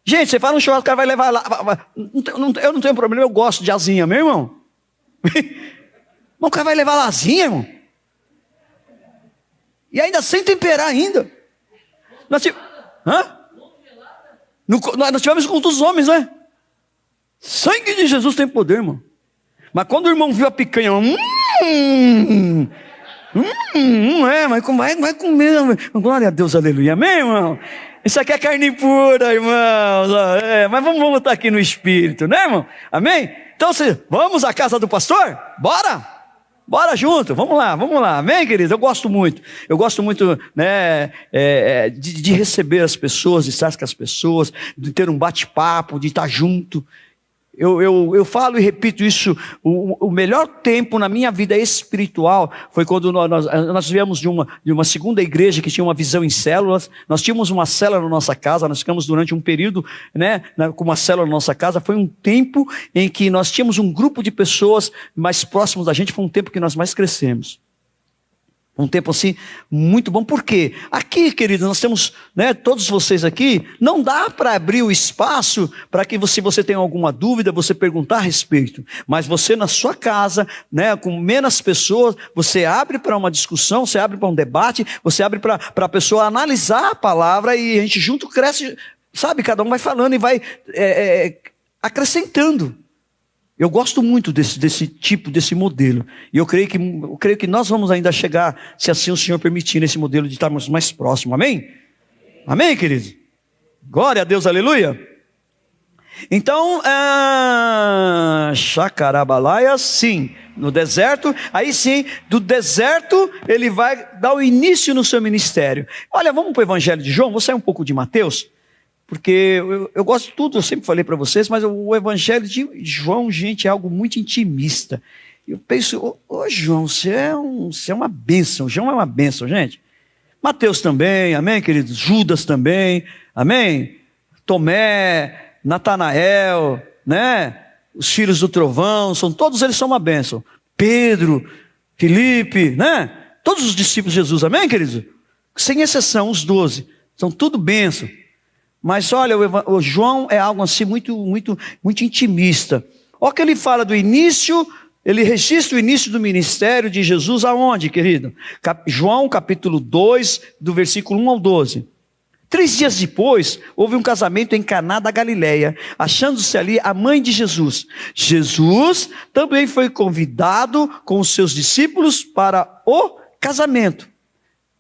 Gente, você fala um churrasco, o cara vai levar lá. Eu não tenho problema, eu gosto de asinha, meu irmão. Mas o cara vai levar lasinha, irmão. E ainda sem temperar ainda. Nós tivemos com dos homens, né? Sangue de Jesus tem poder, irmão. Mas quando o irmão viu a picanha, mas vai comer. Glória a Deus, aleluia. Amém, irmão? Isso aqui é carne pura, irmãos. Mas vamos estar aqui no Espírito, né, irmão? Amém? Então, vamos à casa do pastor? Bora junto, vamos lá. Amém, querido? Eu gosto muito, né, de receber as pessoas, de estar com as pessoas, de ter um bate-papo, de estar junto. Eu falo e repito isso, o melhor tempo na minha vida espiritual foi quando nós viemos de uma segunda igreja que tinha uma visão em células. Nós tínhamos uma célula na nossa casa, nós ficamos durante um período, né, com uma célula na nossa casa. Foi um tempo em que nós tínhamos um grupo de pessoas mais próximos da gente, foi um tempo que nós mais crescemos. Um tempo assim, muito bom. Por quê? Aqui, queridos, nós temos, né, todos vocês aqui, não dá para abrir o espaço para que se você tem alguma dúvida, você perguntar a respeito. Mas você na sua casa, né, com menos pessoas, você abre para uma discussão, você abre para um debate, você abre para a pessoa analisar a palavra e a gente junto cresce, sabe? Cada um vai falando e vai acrescentando. Eu gosto muito desse modelo. E eu creio que nós vamos ainda chegar, se assim o Senhor permitir, nesse modelo de estarmos mais próximos. Amém? Amém, querido? Glória a Deus, aleluia. Então, Chacarabalaia, sim, no deserto, aí sim, do deserto ele vai dar o início no seu ministério. Olha, vamos para o Evangelho de João, vou sair um pouco de Mateus, porque eu gosto de tudo, eu sempre falei para vocês, mas o Evangelho de João, gente, é algo muito intimista. Eu penso, João, você é uma bênção, João é uma bênção, gente. Mateus também, amém, queridos? Judas também, amém? Tomé, Natanael, né? Os filhos do trovão, todos eles são uma bênção. Pedro, Filipe, né? Todos os discípulos de Jesus, amém, queridos? Sem exceção, os 12, são tudo bênção. Mas olha, o João é algo assim muito intimista. Olha que ele fala do início, ele registra o início do ministério de Jesus aonde, querido? João capítulo 2, do versículo 1 ao 12. 3 dias depois, houve um casamento em Caná da Galileia, achando-se ali a mãe de Jesus. Jesus também foi convidado com os seus discípulos para o casamento.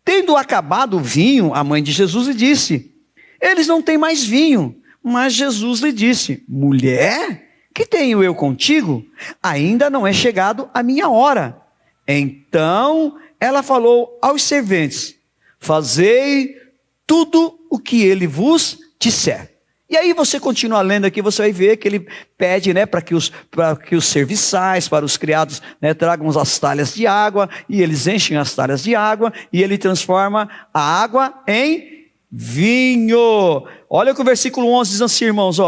Tendo acabado o vinho, a mãe de Jesus lhe disse: eles não têm mais vinho. Mas Jesus lhe disse: mulher, que tenho eu contigo? Ainda não é chegado a minha hora. Então ela falou aos serventes: fazei tudo o que ele vos disser. E aí você continua lendo aqui, você vai ver que ele pede, né, para que os serviçais, para os criados, né, tragam as talhas de água, e eles enchem as talhas de água, e ele transforma a água em vinho. Olha o que o versículo 11 diz assim, irmãos,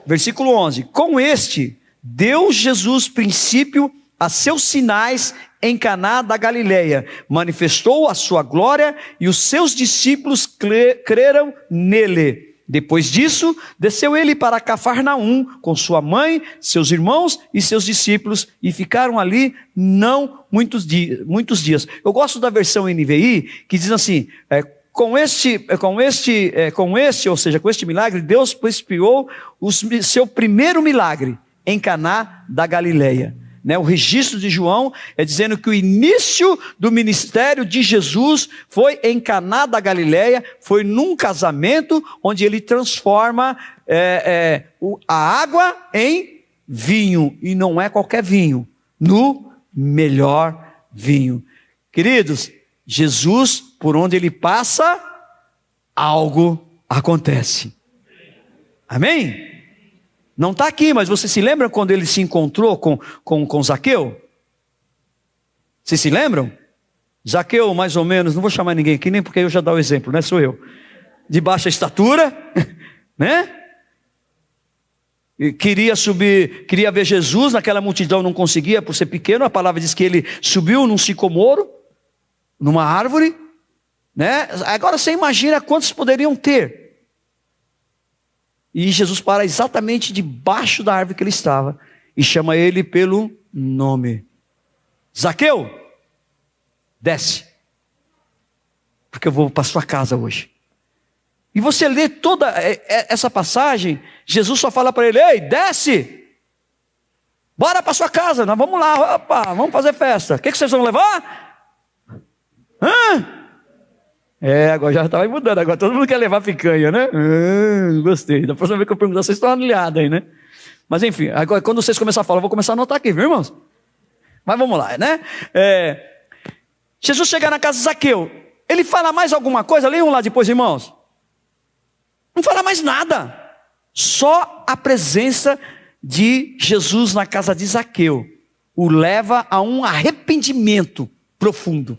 Versículo 11: com este deu Jesus princípio a seus sinais em Caná da Galileia, manifestou a sua glória e os seus discípulos creram nele. Depois disso, desceu ele para Cafarnaum com sua mãe, seus irmãos e seus discípulos, e ficaram ali não muitos dias. Eu gosto da versão NVI, que diz assim: com este milagre, Deus principiou seu primeiro milagre em Caná da Galileia. O registro de João é dizendo que o início do ministério de Jesus foi em Caná da Galileia, foi num casamento onde ele transforma a água em vinho, e não é qualquer vinho, no melhor vinho. Queridos, Jesus, por onde ele passa, algo acontece. Amém? Não está aqui, mas você se lembra quando ele se encontrou com Zaqueu? Vocês se lembram? Zaqueu, mais ou menos, não vou chamar ninguém aqui, nem porque eu já dou o exemplo, né? Sou eu. De baixa estatura, né? E queria ver Jesus, naquela multidão não conseguia por ser pequeno. A palavra diz que ele subiu num sicomoro, numa árvore, né? Agora você imagina quantos poderiam ter. E Jesus para exatamente debaixo da árvore que ele estava e chama ele pelo nome: Zaqueu, desce, porque eu vou para sua casa hoje. E você lê toda essa passagem, Jesus só fala para ele: ei, desce, bora para sua casa, nós vamos lá, opa, vamos fazer festa. O que vocês vão levar? Agora já estava mudando, agora todo mundo quer levar picanha, né? Gostei, da próxima vez que eu perguntar, vocês estão aliados aí, né? Mas enfim, agora quando vocês começarem a falar, eu vou começar a anotar aqui, viu, irmãos? Mas vamos lá, né? Jesus chega na casa de Zaqueu, ele fala mais alguma coisa? Leiam lá depois, irmãos. Não fala mais nada, só a presença de Jesus na casa de Zaqueu o leva a um arrependimento profundo.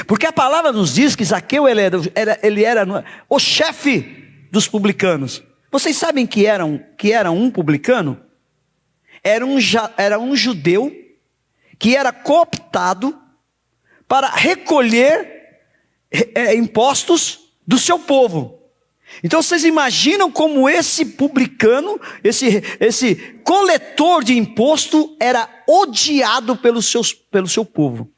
Porque a palavra nos diz que Zaqueu ele era o chefe dos publicanos. Vocês sabem que era um publicano? Era um judeu que era cooptado para recolher impostos do seu povo. Então vocês imaginam como esse publicano, esse coletor de imposto era odiado pelo seu povo.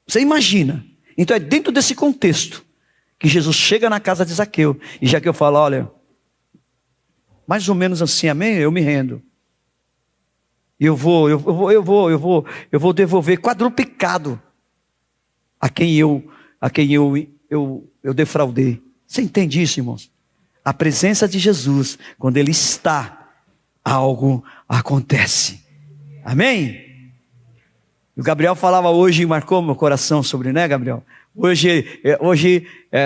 Você imagina? Então é dentro desse contexto que Jesus chega na casa de Zaqueu, e Zaqueu fala: olha, mais ou menos assim, amém? Eu me rendo. E eu vou devolver quadruplicado a quem eu defraudei. Você entende isso, irmãos? A presença de Jesus, quando Ele está, algo acontece. Amém? O Gabriel falava hoje, marcou meu coração sobre, né, Gabriel? Hoje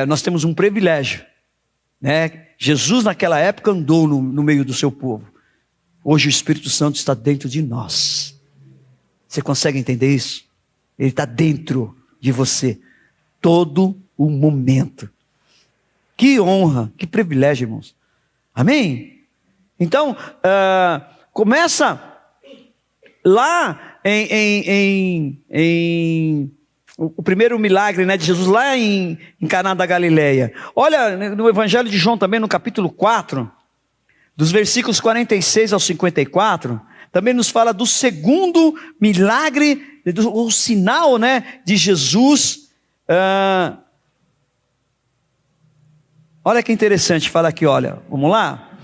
nós temos um privilégio, né? Jesus naquela época andou no meio do seu povo. Hoje o Espírito Santo está dentro de nós. Você consegue entender isso? Ele está dentro de você, todo o momento. Que honra, que privilégio, irmãos. Amém? Então, começa lá o primeiro milagre, né, de Jesus, lá em Caná da Galileia. Olha, no Evangelho de João também, no capítulo 4, dos versículos 46 ao 54, também nos fala do segundo milagre, o sinal, né, de Jesus. Olha que interessante, fala aqui, olha, vamos lá.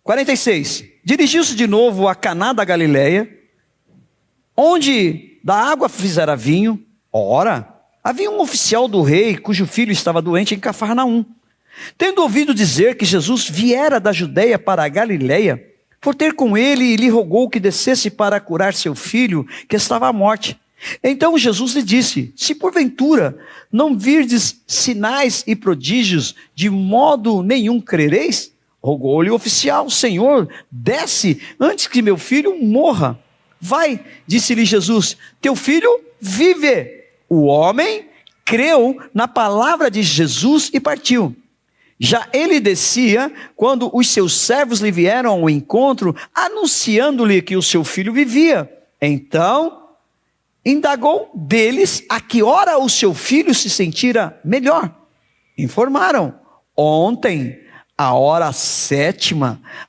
46. Dirigiu-se de novo a Caná da Galileia, onde da água fizera vinho. Ora, havia um oficial do rei, cujo filho estava doente em Cafarnaum. Tendo ouvido dizer que Jesus viera da Judeia para a Galileia, por ter com ele e lhe rogou que descesse para curar seu filho, que estava à morte. Então Jesus lhe disse: se porventura não virdes sinais e prodígios, de modo nenhum crereis? Rogou-lhe o oficial: Senhor, desce antes que meu filho morra. Vai, disse-lhe Jesus, teu filho vive. O homem creu na palavra de Jesus e partiu. Já ele descia, quando os seus servos lhe vieram ao encontro, anunciando-lhe que o seu filho vivia. Então, indagou deles a que hora o seu filho se sentira melhor. Informaram: ontem, a hora 7,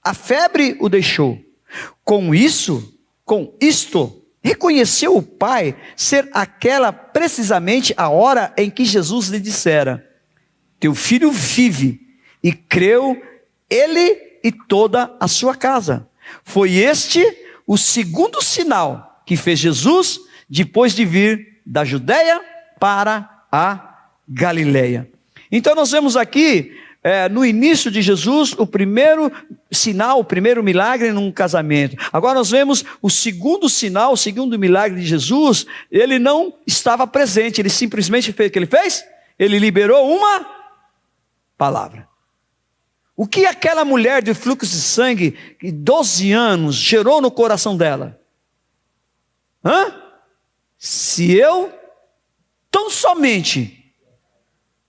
a febre o deixou. Com isto, reconheceu o pai ser aquela precisamente a hora em que Jesus lhe dissera: teu filho vive. E creu ele e toda a sua casa. Foi este o segundo sinal que fez Jesus depois de vir da Judeia para a Galileia. Então nós vemos aqui, no início de Jesus, o primeiro sinal, o primeiro milagre num casamento. Agora nós vemos o segundo sinal, o segundo milagre de Jesus. Ele não estava presente, ele simplesmente fez o que ele fez? Ele liberou uma palavra. O que aquela mulher de fluxo de sangue, de 12 anos, gerou no coração dela? Se eu tão somente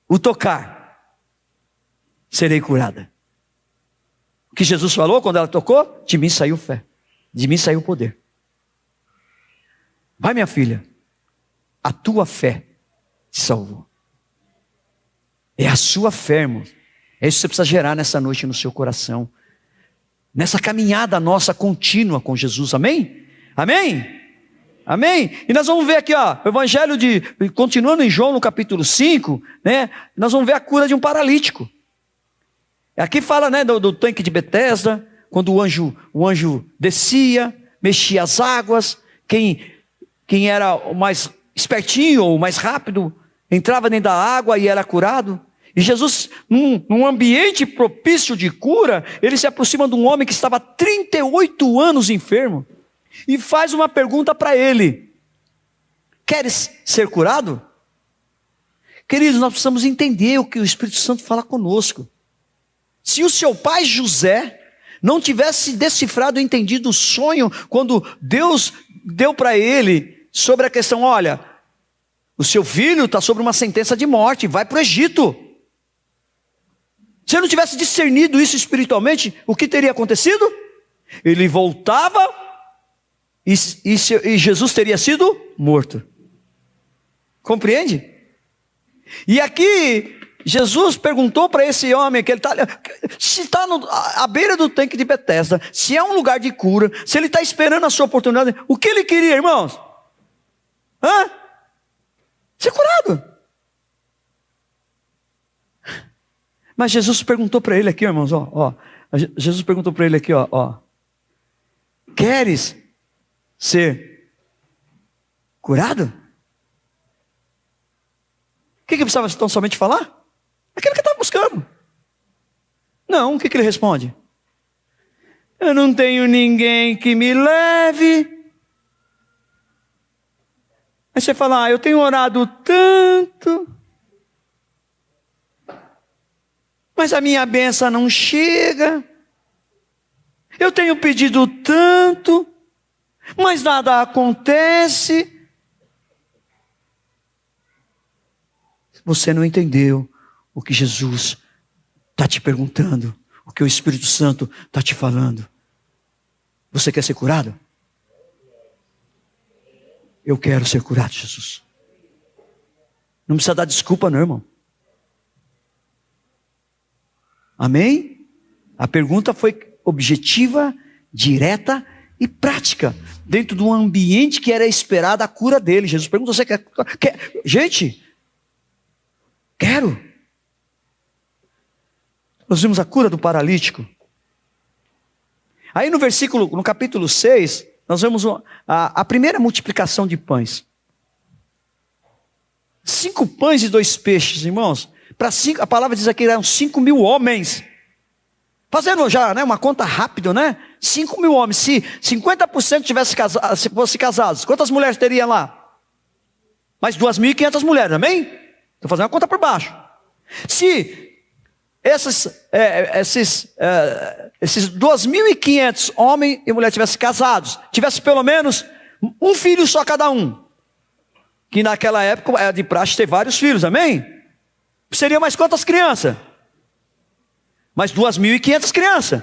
o tocar, serei curada. O que Jesus falou quando ela tocou? De mim saiu fé, de mim saiu poder. Vai, minha filha, a tua fé te salvou. É a sua fé, irmão. É isso que você precisa gerar nessa noite no seu coração. Nessa caminhada nossa contínua com Jesus, amém? Amém? Amém? E nós vamos ver aqui, ó, o evangelho continuando em João no capítulo 5, né? Nós vamos ver a cura de um paralítico. Aqui fala, né, do tanque de Betesda, quando o anjo descia, mexia as águas, quem era o mais espertinho ou o mais rápido, entrava dentro da água e era curado. E Jesus, num ambiente propício de cura, ele se aproxima de um homem que estava há 38 anos enfermo e faz uma pergunta para ele: queres ser curado? Queridos, nós precisamos entender o que o Espírito Santo fala conosco. Se o seu pai José não tivesse decifrado e entendido o sonho, quando Deus deu para ele sobre a questão: olha, o seu filho está sob uma sentença de morte, vai para o Egito. Se ele não tivesse discernido isso espiritualmente, o que teria acontecido? Ele voltava e Jesus teria sido morto. Compreende? E aqui, Jesus perguntou para esse homem, que ele se está à beira do tanque de Betesda, se é um lugar de cura, se ele está esperando a sua oportunidade, o que ele queria, irmãos? Ser curado. Mas Jesus perguntou para ele aqui, irmãos, Jesus perguntou para ele aqui, queres ser curado? que precisava tão somente falar? Aquilo que estava buscando. Não, o que ele responde? Eu não tenho ninguém que me leve. Aí você fala, eu tenho orado tanto, mas a minha bênção não chega. Eu tenho pedido tanto, mas nada acontece. Você não entendeu o que Jesus está te perguntando, o que o Espírito Santo está te falando. Você quer ser curado? Eu quero ser curado, Jesus. Não precisa dar desculpa não, irmão. Amém? A pergunta foi objetiva, direta e prática. Dentro de um ambiente que era esperada a cura dele. Jesus pergunta, você quer? Gente, quero. Nós vimos a cura do paralítico. Aí no capítulo 6, nós vemos a primeira multiplicação de pães. 5 pães e 2 peixes, irmãos. A palavra diz aqui que eram 5.000 homens. Fazendo já uma conta rápida, 5.000 homens. Se 50% se fosse casados, quantas mulheres teria lá? Mais 2.500 mulheres, amém? Estou fazendo uma conta por baixo. Se esses 2.500 homens e mulheres tivessem casados, tivesse pelo menos um filho só cada um, que naquela época era de praxe ter vários filhos, amém? Seriam mais quantas crianças? Mais 2.500 crianças.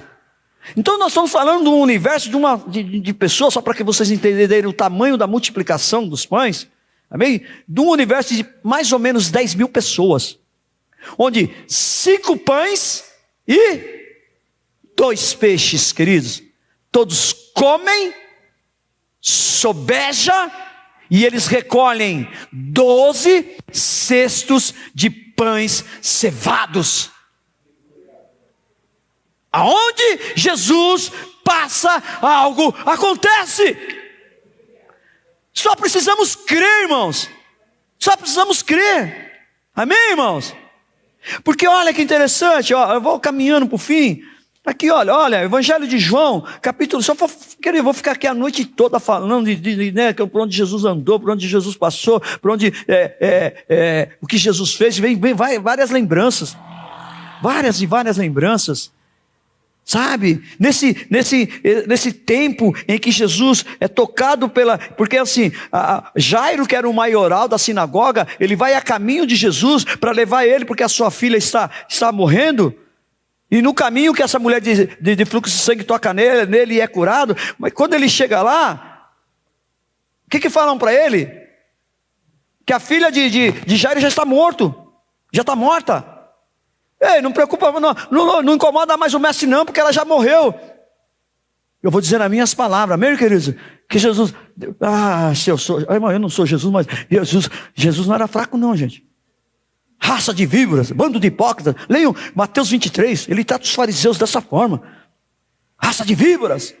Então nós estamos falando de um universo de pessoas, só para que vocês entenderem o tamanho da multiplicação dos pães, amém? De um universo de mais ou menos 10.000 pessoas. Onde 5 pães e 2 peixes, queridos. Todos comem, sobeja, e eles recolhem 12 cestos de pães cevados. Aonde Jesus passa, algo acontece. Só precisamos crer, irmãos. Só precisamos crer. Amém, irmãos? Porque olha que interessante, eu vou caminhando para o fim. Aqui, olha, Evangelho de João, capítulo, eu vou ficar aqui a noite toda falando por onde Jesus andou, por onde Jesus passou, por onde o que Jesus fez, vem várias lembranças, várias e várias lembranças. Sabe, nesse tempo em que Jesus é tocado porque assim, Jairo, que era o maioral da sinagoga, ele vai a caminho de Jesus para levar ele, porque a sua filha está morrendo, e no caminho que essa mulher de fluxo de sangue toca nele e é curado, mas quando ele chega lá, o que falam para ele? Que a filha de Jairo já está morta. Ei, não preocupa, não incomoda mais o mestre não, porque ela já morreu. Eu vou dizer nas minhas palavras, amém, queridos? Que Jesus, eu não sou Jesus, mas Jesus não era fraco não, gente. Raça de víboras, bando de hipócritas. Leiam Mateus 23, ele trata os fariseus dessa forma. Raça de víboras.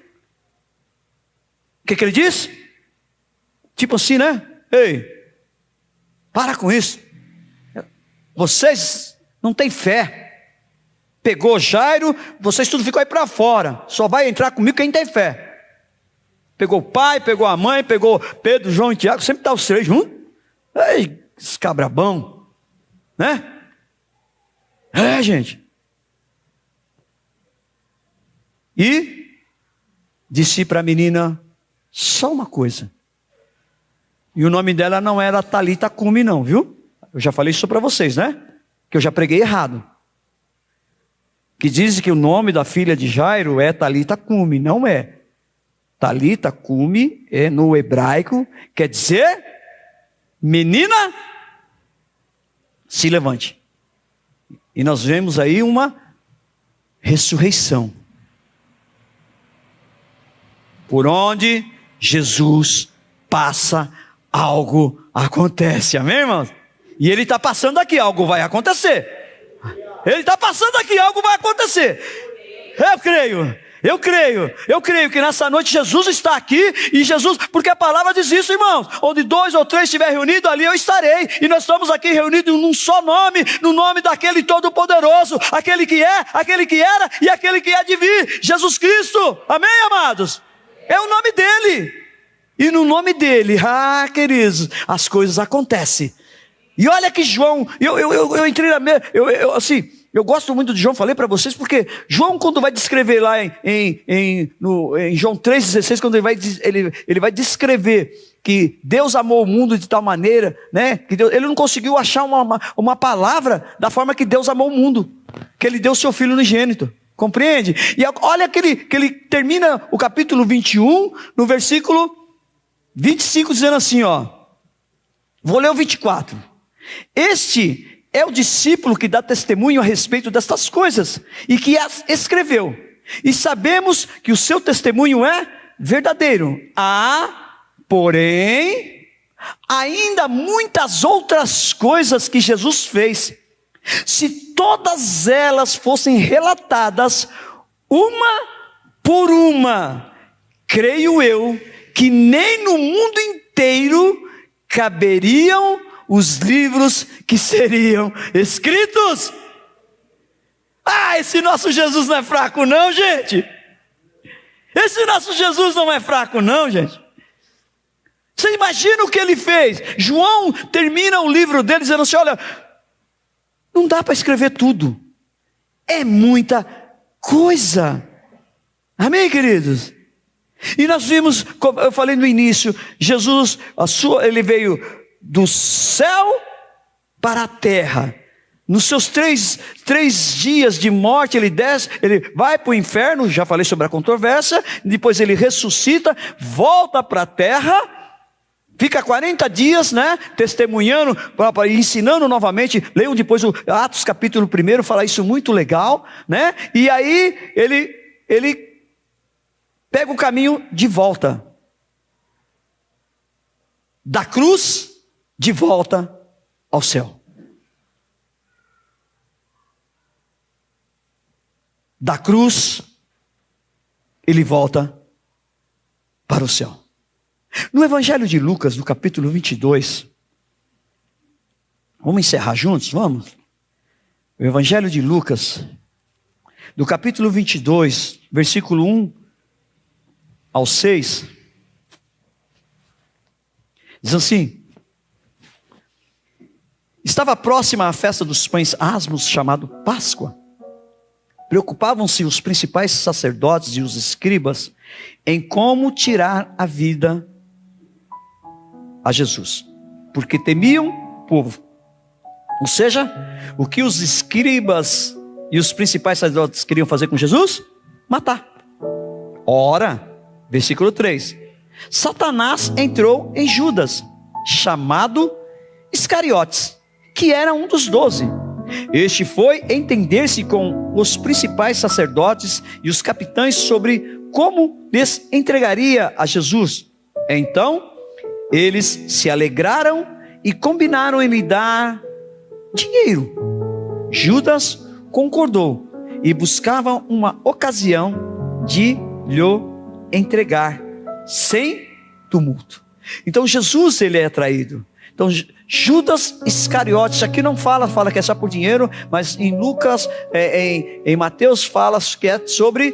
O que ele diz? Tipo assim, Ei, para com isso. Vocês não têm fé. Pegou Jairo, vocês tudo ficam aí para fora. Só vai entrar comigo quem tem fé. Pegou o pai, pegou a mãe, pegou Pedro, João e Tiago, sempre dá os 3 juntos. Ei, esse cabrabão, gente. E disse para a menina só uma coisa. E o nome dela não era Talita Cumi não, viu? Eu já falei isso para vocês, que eu já preguei errado. Que diz que o nome da filha de Jairo é Talita Cumi, não é. Talita Cumi no hebraico quer dizer menina, se levante. E nós vemos aí uma ressurreição. Por onde Jesus passa, algo acontece, amém, irmãos? E ele está passando aqui, algo vai acontecer. Ele está passando aqui, algo vai acontecer. Eu creio. Eu creio que nessa noite Jesus está aqui, e Jesus, porque a palavra diz isso, irmãos, onde 2 ou 3 estiver reunido, ali eu estarei, e nós estamos aqui reunidos num só nome, no nome daquele Todo-Poderoso, aquele que é, aquele que era, e aquele que há de vir, Jesus Cristo, amém, amados? É o nome dele, e no nome dele, queridos, as coisas acontecem. E olha que João, eu entrei na minha, eu gosto muito de João, falei para vocês, porque João, quando vai descrever lá em João 3,16, quando ele vai descrever que Deus amou o mundo de tal maneira, né, que ele não conseguiu achar uma palavra da forma que Deus amou o mundo, que ele deu seu Filho unigênito, compreende? E olha que ele termina o capítulo 21, no versículo 25, dizendo assim, vou ler o 24. Este é o discípulo que dá testemunho a respeito destas coisas, e que as escreveu, e sabemos que o seu testemunho é verdadeiro. Porém, ainda muitas outras coisas que Jesus fez. Se todas elas fossem relatadas, uma por uma, creio eu, que nem no mundo inteiro caberiam os livros que seriam escritos. Esse nosso Jesus não é fraco não, gente. Esse nosso Jesus não é fraco não, gente. Você imagina o que ele fez? João termina o livro dele dizendo assim, olha, não dá para escrever tudo, é muita coisa. Amém, queridos? E nós vimos, como eu falei no início, Jesus, ele veio do céu para a terra. Nos seus três dias de morte, ele desce, ele vai para o inferno, já falei sobre a controvérsia, depois ele ressuscita, volta para a terra, fica 40 dias, né, testemunhando, ensinando novamente. Leiam depois o Atos capítulo 1, fala isso muito legal, né, e aí ele pega o caminho de volta, da cruz, de volta ao céu. Da cruz, ele volta para o céu. No Evangelho de Lucas, no capítulo 22, vamos encerrar juntos? Vamos? O Evangelho de Lucas, do capítulo 22, versículo 1 ao 6, diz assim: estava próxima a festa dos pães asmos, chamado Páscoa. Preocupavam-se os principais sacerdotes e os escribas em como tirar a vida a Jesus, porque temiam o povo. Ou seja, o que os escribas e os principais sacerdotes queriam fazer com Jesus? Matar. Ora, versículo 3, Satanás entrou em Judas, chamado Iscariotes, que era um dos 12. Este foi entender-se com os principais sacerdotes e os capitães sobre como lhes entregaria a Jesus. Então, eles se alegraram e combinaram em lhe dar dinheiro. Judas concordou e buscava uma ocasião de lhe entregar sem tumulto. Então Jesus, ele é traído. Então Judas Iscariotes, aqui não fala que é só por dinheiro, mas em Lucas, em Mateus fala que é sobre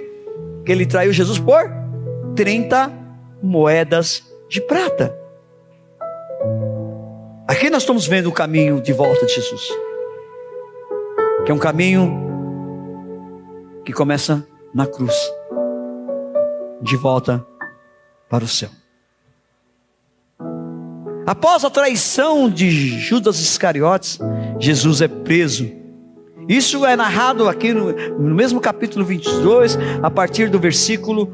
que ele traiu Jesus por 30 moedas de prata. Aqui nós estamos vendo o caminho de volta de Jesus, que é um caminho que começa na cruz, de volta para o céu. Após a traição de Judas Iscariotes, Jesus é preso. Isso é narrado aqui no mesmo capítulo 22, a partir do versículo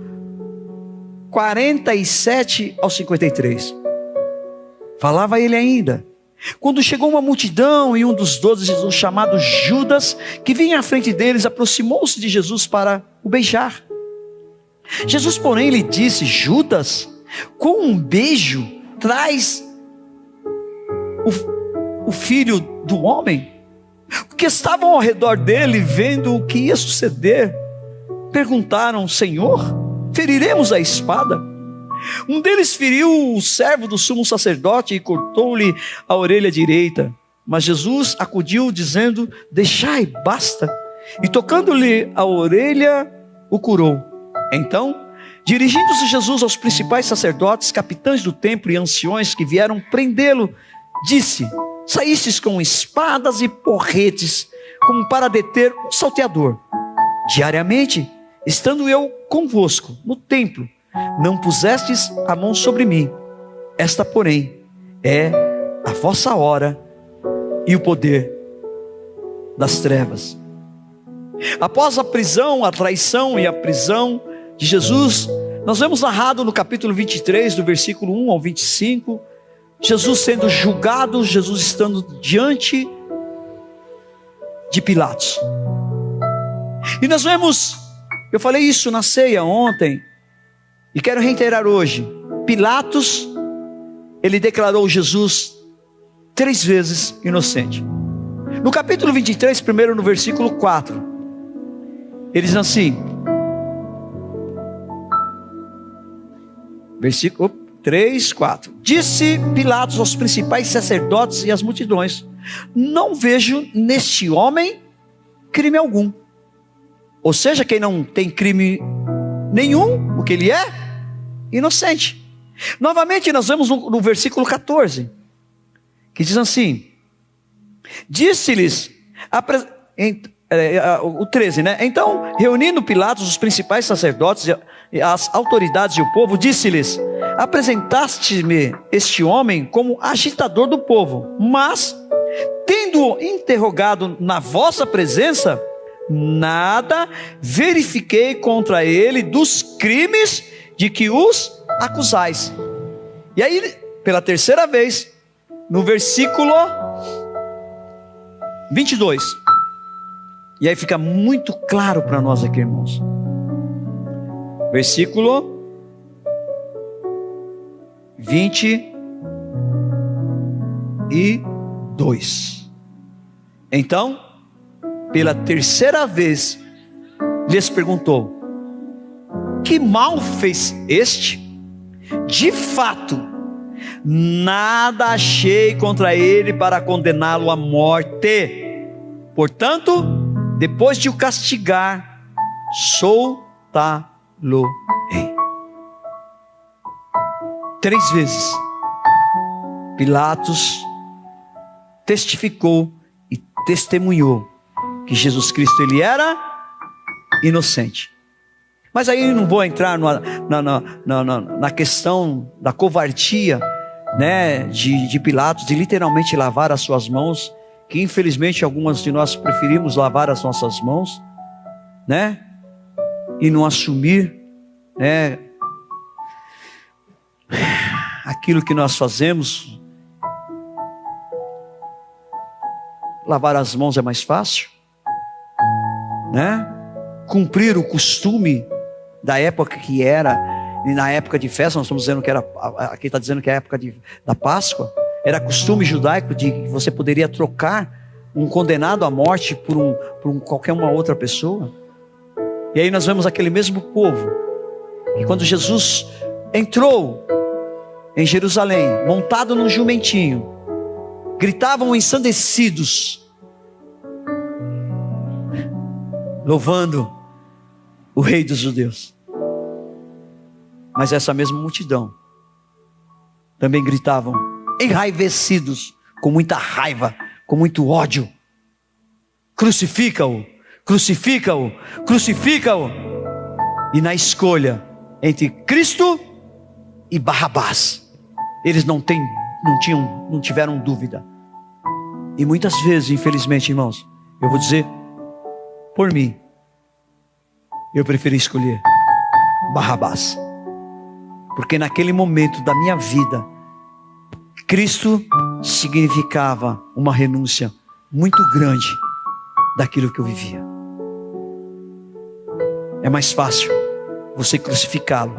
47 ao 53. Falava ele ainda: quando chegou uma multidão e um dos 12, Jesus, chamado Judas, que vinha à frente deles, aproximou-se de Jesus para o beijar. Jesus, porém, lhe disse: Judas, com um beijo traz o filho do homem? Porque estavam ao redor dele, vendo o que ia suceder, perguntaram: Senhor, feriremos a espada? Um deles feriu o servo do sumo sacerdote e cortou-lhe a orelha direita. Mas Jesus acudiu dizendo: deixai, basta. E tocando-lhe a orelha, o curou. Então, dirigindo-se Jesus aos principais sacerdotes, capitães do templo e anciões que vieram prendê-lo, disse: saístes com espadas e porretes, como para deter um salteador. Diariamente, estando eu convosco no templo, não pusestes a mão sobre mim. Esta, porém, é a vossa hora e o poder das trevas. Após a prisão, a traição e a prisão de Jesus, nós vemos narrado no capítulo 23, do versículo 1 ao 25, Jesus sendo julgado, Jesus estando diante de Pilatos. E nós vemos, eu falei isso na ceia ontem, e quero reiterar hoje, Pilatos, ele declarou Jesus 3 vezes inocente. No capítulo 23, primeiro no versículo 4, ele diz assim, versículo 3, 4. Disse Pilatos aos principais sacerdotes e às multidões: não vejo neste homem crime algum. Ou seja, quem não tem crime nenhum, o que ele é? Inocente. Novamente nós vemos no versículo 14, que diz assim, disse-lhes, o 13, né? Então, reunindo Pilatos os principais sacerdotes e as autoridades e o povo, disse-lhes: apresentaste-me este homem como agitador do povo, mas, tendo-o interrogado na vossa presença, nada verifiquei contra ele dos crimes de que os acusais. E aí, pela terceira vez, no versículo 22, e aí fica muito claro para nós aqui, irmãos. Versículo 22. Então, pela terceira vez, lhes perguntou: que mal fez este? De fato, nada achei contra ele para condená-lo à morte. Portanto, depois de o castigar, soltá-lo-ei. 3 vezes Pilatos testificou e testemunhou que Jesus Cristo ele era inocente. Mas aí não vou entrar na questão da covardia, né, de Pilatos, de literalmente lavar as suas mãos, que infelizmente algumas de nós preferimos lavar as nossas mãos, né, e não assumir, né, aquilo que nós fazemos. Lavar as mãos é mais fácil, né? Cumprir o costume da época que era, e na época de festa, nós estamos dizendo que era, aqui está dizendo que é a época da Páscoa, era costume judaico de que você poderia trocar um condenado à morte por qualquer uma outra pessoa. E aí nós vemos aquele mesmo povo, e quando Jesus entrou em Jerusalém, montado num jumentinho, gritavam ensandecidos, louvando o Rei dos Judeus. Mas essa mesma multidão também gritavam, enraivecidos, com muita raiva, com muito ódio: crucifica-o, crucifica-o, crucifica-o. E na escolha entre Cristo e Barrabás, eles não tiveram dúvida. E muitas vezes, infelizmente, irmãos, eu vou dizer por mim, eu preferi escolher Barrabás, porque naquele momento da minha vida, Cristo significava uma renúncia muito grande daquilo que eu vivia. É mais fácil você crucificá-lo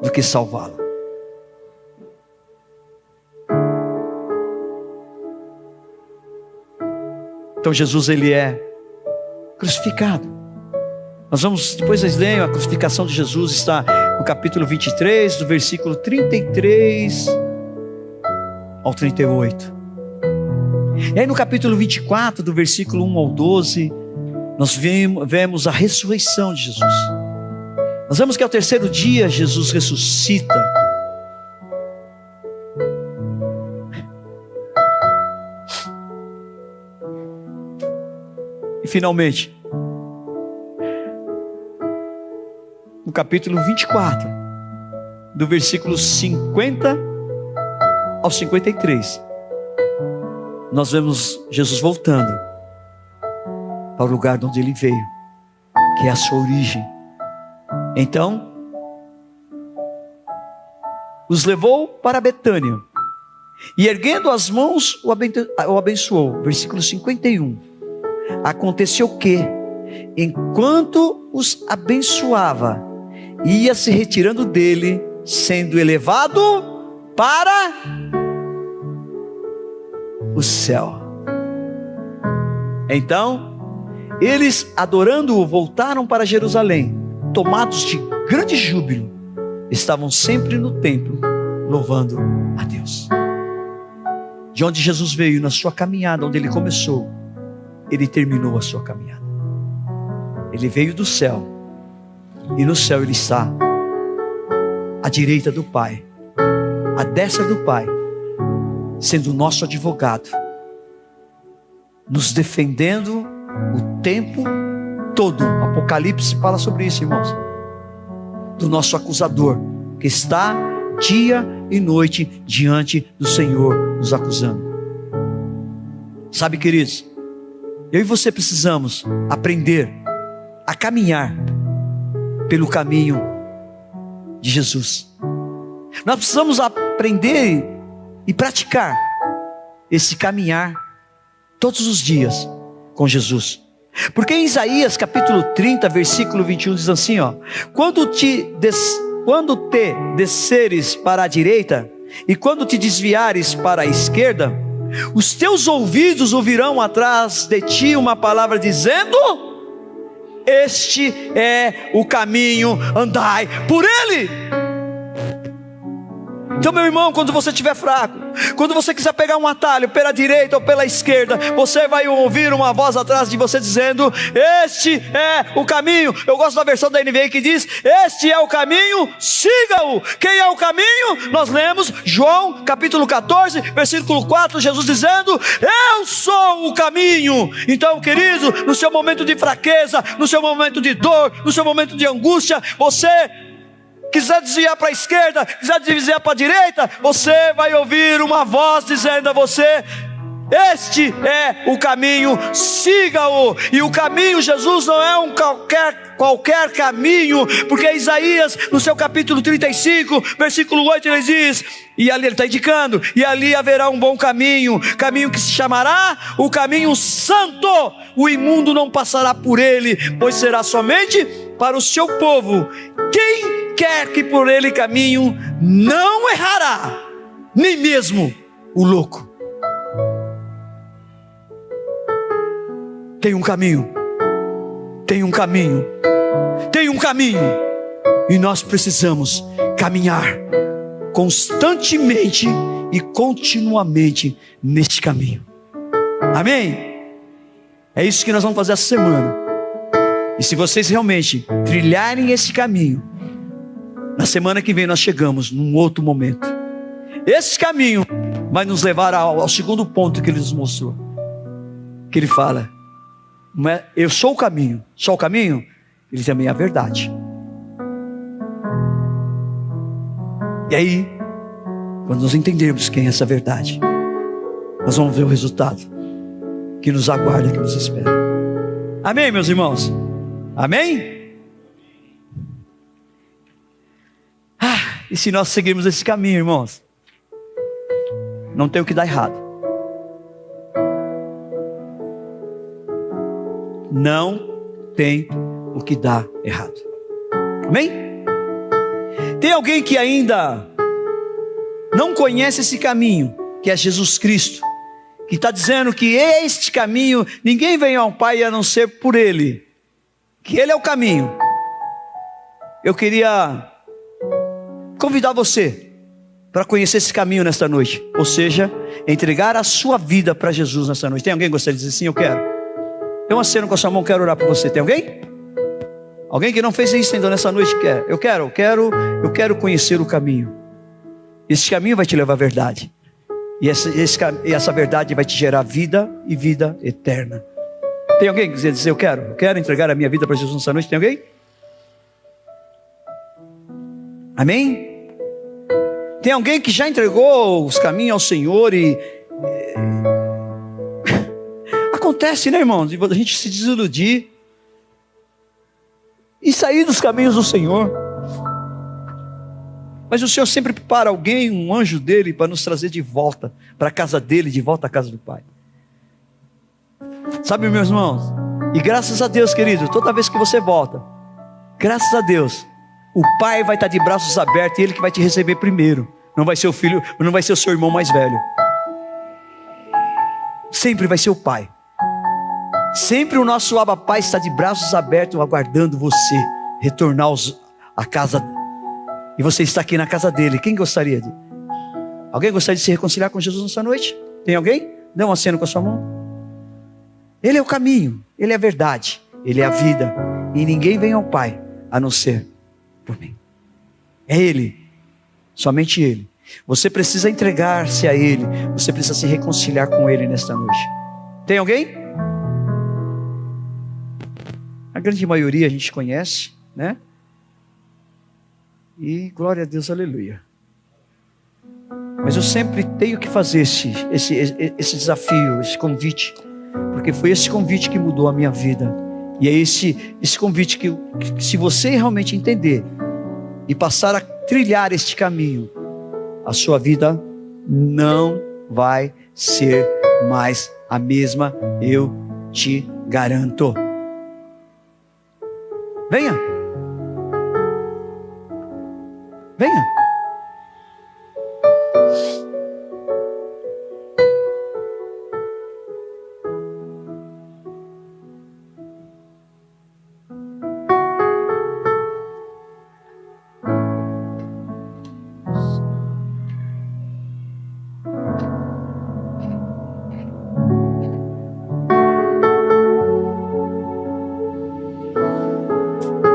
do que salvá-lo. Então Jesus, ele é crucificado. Nós vamos, depois vocês leiam, a crucificação de Jesus está no capítulo 23, do versículo 33 ao 38. E aí no capítulo 24, do versículo 1 ao 12, nós vemos a ressurreição de Jesus. Nós vemos que ao terceiro dia Jesus ressuscita. E finalmente, no capítulo 24, do versículo 50 ao 53, nós vemos Jesus voltando para o lugar de onde ele veio, que é a sua origem. Então, os levou para Betânia, e erguendo as mãos, o abençoou. Versículo 51. Aconteceu que, enquanto os abençoava, ia se retirando dele, sendo elevado para o céu. Então, eles, adorando-o, voltaram para Jerusalém, tomados de grande júbilo. Estavam sempre no templo, louvando a Deus. De onde Jesus veio, na sua caminhada, onde ele começou, ele terminou a sua caminhada. Ele veio do céu, e no céu ele está à direita do Pai, à destra do Pai, sendo o nosso advogado, nos defendendo o tempo todo. O Apocalipse fala sobre isso, irmãos. Do nosso acusador, que está dia e noite diante do Senhor, nos acusando. Sabe, queridos, eu e você precisamos aprender a caminhar pelo caminho de Jesus. Nós precisamos aprender e praticar esse caminhar todos os dias com Jesus. Porque em Isaías capítulo 30, versículo 21 diz assim, ó: quando te desceres para a direita e quando te desviares para a esquerda, os teus ouvidos ouvirão atrás de ti uma palavra dizendo: este é o caminho, andai por ele. Então, meu irmão, quando você estiver fraco, quando você quiser pegar um atalho pela direita ou pela esquerda, você vai ouvir uma voz atrás de você dizendo: este é o caminho. Eu gosto da versão da NVI que diz: este é o caminho, siga-o. Quem é o caminho? Nós lemos João capítulo 14, versículo 4, Jesus dizendo: eu sou o caminho. Então, querido, no seu momento de fraqueza, no seu momento de dor, no seu momento de angústia, você quiser desviar para a esquerda, quiser desviar para a direita, você vai ouvir uma voz dizendo a você: este é o caminho, siga-o. E o caminho, Jesus, não é um qualquer caminho, porque Isaías, no seu capítulo 35, versículo 8, ele diz, e ali ele está indicando: e ali haverá um bom caminho, caminho que se chamará o caminho santo. O imundo não passará por ele, pois será somente para o seu povo. Quem quer que por ele caminho não errará, nem mesmo o louco. Tem um caminho, tem um caminho, tem um caminho, e nós precisamos caminhar constantemente e continuamente neste caminho. Amém? É isso que nós vamos fazer essa semana. E se vocês realmente trilharem esse caminho, na semana que vem nós chegamos num outro momento. Esse caminho vai nos levar ao segundo ponto que ele nos mostrou, que ele fala: não é, eu sou o caminho. Só o caminho? Ele também é a verdade. E aí, quando nós entendermos quem é essa verdade, nós vamos ver o resultado que nos aguarda, que nos espera. Amém, meus irmãos? Amém? E se nós seguirmos esse caminho, irmãos, não tem o que dar errado. Não tem o que dar errado. Amém? Tem alguém que ainda não conhece esse caminho, que é Jesus Cristo, que está dizendo que este caminho, ninguém vem ao Pai a não ser por Ele. que Ele é o caminho, eu queria convidar você para conhecer esse caminho nesta noite. Ou seja, entregar a sua vida para Jesus nesta noite. Tem alguém que gostaria de dizer sim, eu quero? Tem uma cena com a sua mão, quero orar por você. Tem alguém? Alguém que não fez isso ainda nessa noite quer? Eu quero conhecer o caminho. Esse caminho vai te levar à verdade. E essa verdade vai te gerar vida e vida eterna. Tem alguém que quiser dizer, eu quero entregar a minha vida para Jesus nessa noite? Tem alguém? Amém? Tem alguém que já entregou os caminhos ao Senhor e... Acontece, né, irmãos? De a gente se desiludir e sair dos caminhos do Senhor. Mas o Senhor sempre prepara alguém, um anjo dele, para nos trazer de volta para a casa dele, de volta à casa do Pai. Sabe, meus irmãos? E graças a Deus, querido, toda vez que você volta, graças a Deus, o Pai vai estar de braços abertos e Ele que vai te receber primeiro. Não vai ser o filho, não vai ser o seu irmão mais velho. Sempre vai ser o Pai. Sempre o nosso Abba Pai está de braços abertos, aguardando você retornar à casa. E você está aqui na casa dele. Quem gostaria de? Alguém gostaria de se reconciliar com Jesus nessa noite? Tem alguém? Dê um aceno com a sua mão. Ele é o caminho, Ele é a verdade, Ele é a vida. E ninguém vem ao Pai a não ser por mim. É Ele, somente Ele. Você precisa entregar-se a Ele. Você precisa se reconciliar com Ele nesta noite. Tem alguém? A grande maioria a gente conhece, né? E glória a Deus, aleluia. Mas eu sempre tenho que fazer esse desafio, esse convite, porque foi esse convite que mudou a minha vida. E é esse convite que se você realmente entender e passar a trilhar este caminho, a sua vida não vai ser mais a mesma, eu te garanto. Venha. Venha.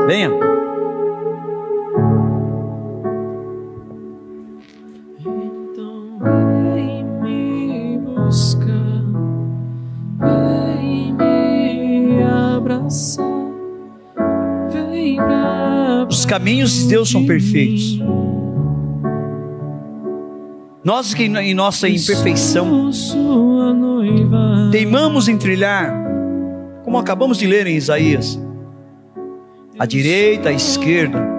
Venha. Então vem me buscar, vem me abraçar, vem me... Os caminhos de Deus são perfeitos. Nós que em nossa imperfeição teimamos em trilhar, como acabamos de ler em Isaías, à direita, à esquerda.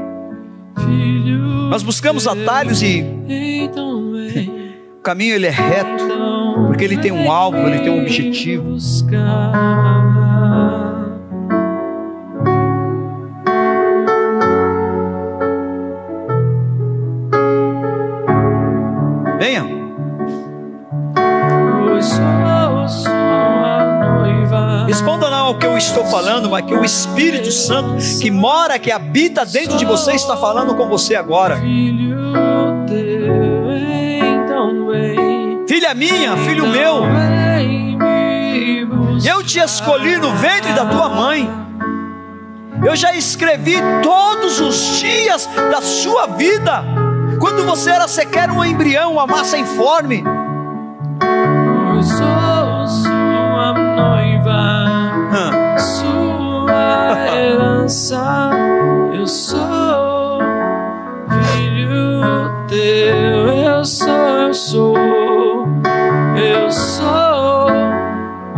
Nós buscamos atalhos e o caminho ele é reto, porque ele tem um alvo, ele tem um objetivo. Venha. Responda não ao que eu estou falando, mas que o Espírito Santo que mora, que habita dentro de você está falando com você agora. Filha minha, filho meu, eu te escolhi no ventre da tua mãe. Eu já escrevi todos os dias da sua vida. Quando você era sequer um embrião, uma massa informe. Eu sou sua noiva, sua herança. Eu sou filho teu. Eu sou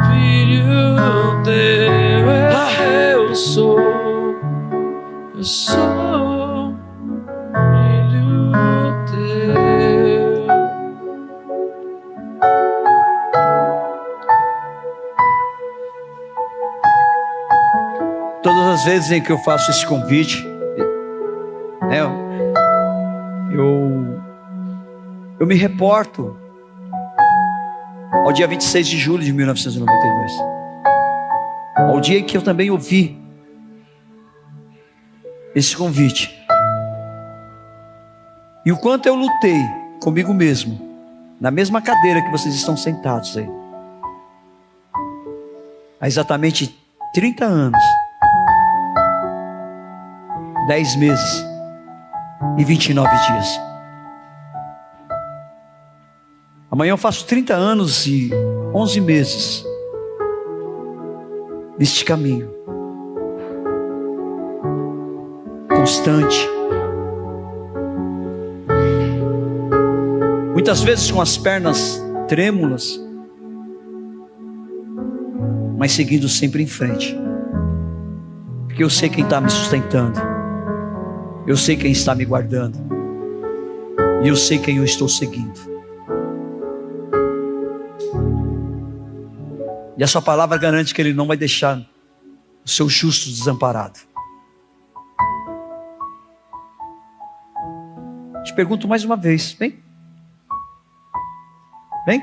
filho teu. Eu sou filho teu. Todas as vezes em que eu faço esse convite, eu me reporto ao dia 26 de julho de 1992, ao dia em que eu também ouvi esse convite. E o quanto eu lutei comigo mesmo, na mesma cadeira que vocês estão sentados aí. Há exatamente 30 anos, 10 meses e 29 dias. Amanhã eu faço 30 anos e 11 meses neste caminho constante, muitas vezes com as pernas trêmulas, mas seguindo sempre em frente, porque eu sei quem está me sustentando, eu sei quem está me guardando, e eu sei quem eu estou seguindo. E a sua palavra garante que Ele não vai deixar o seu justo desamparado. Te pergunto mais uma vez, vem. Vem.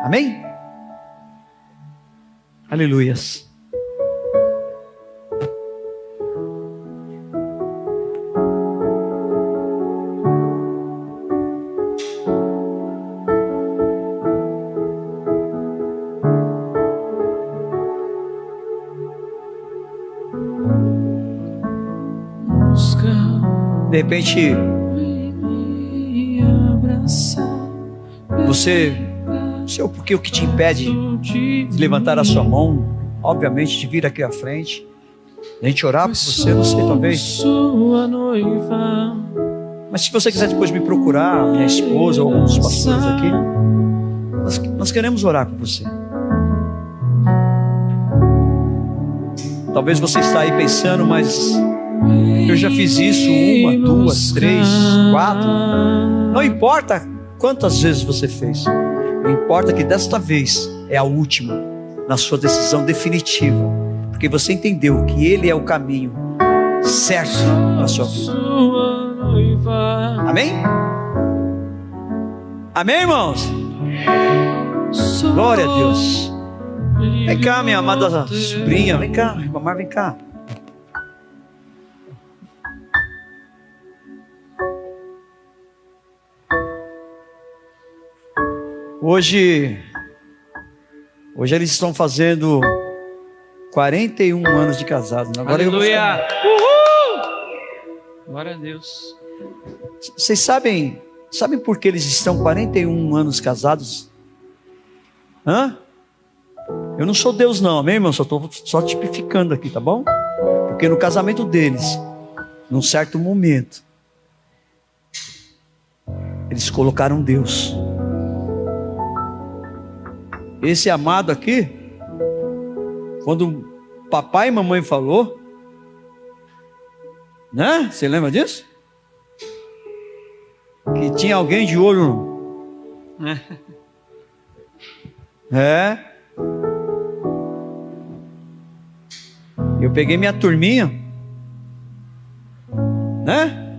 Amém? Aleluias. De repente, porque o que te impede de levantar a sua mão, obviamente, de vir aqui à frente, a gente orar por você, não sei, talvez. Mas se você quiser depois me procurar, minha esposa ou alguns pastores aqui, nós queremos orar por você. Talvez você está aí pensando, mas eu já fiz isso 1, 2, 3, 4. Não importa quantas vezes você fez, importa que desta vez é a última, na sua decisão definitiva, porque você entendeu que Ele é o caminho certo para a sua vida. Amém? Amém, irmãos? Glória a Deus. Vem cá, minha amada sobrinha, vem cá, irmã Mar, vem cá. Hoje eles estão fazendo 41 anos de casado. Agora Aleluia! Uhul! Glória a Deus. Vocês sabem por que eles estão 41 anos casados? Hã? Eu não sou Deus não, amém, irmão? Só tipificando aqui, tá bom? Porque no casamento deles, num certo momento, eles colocaram Deus. Esse amado aqui, quando papai e mamãe falou, né? Você lembra disso? Que tinha alguém de olho. É. Eu peguei minha turminha, né?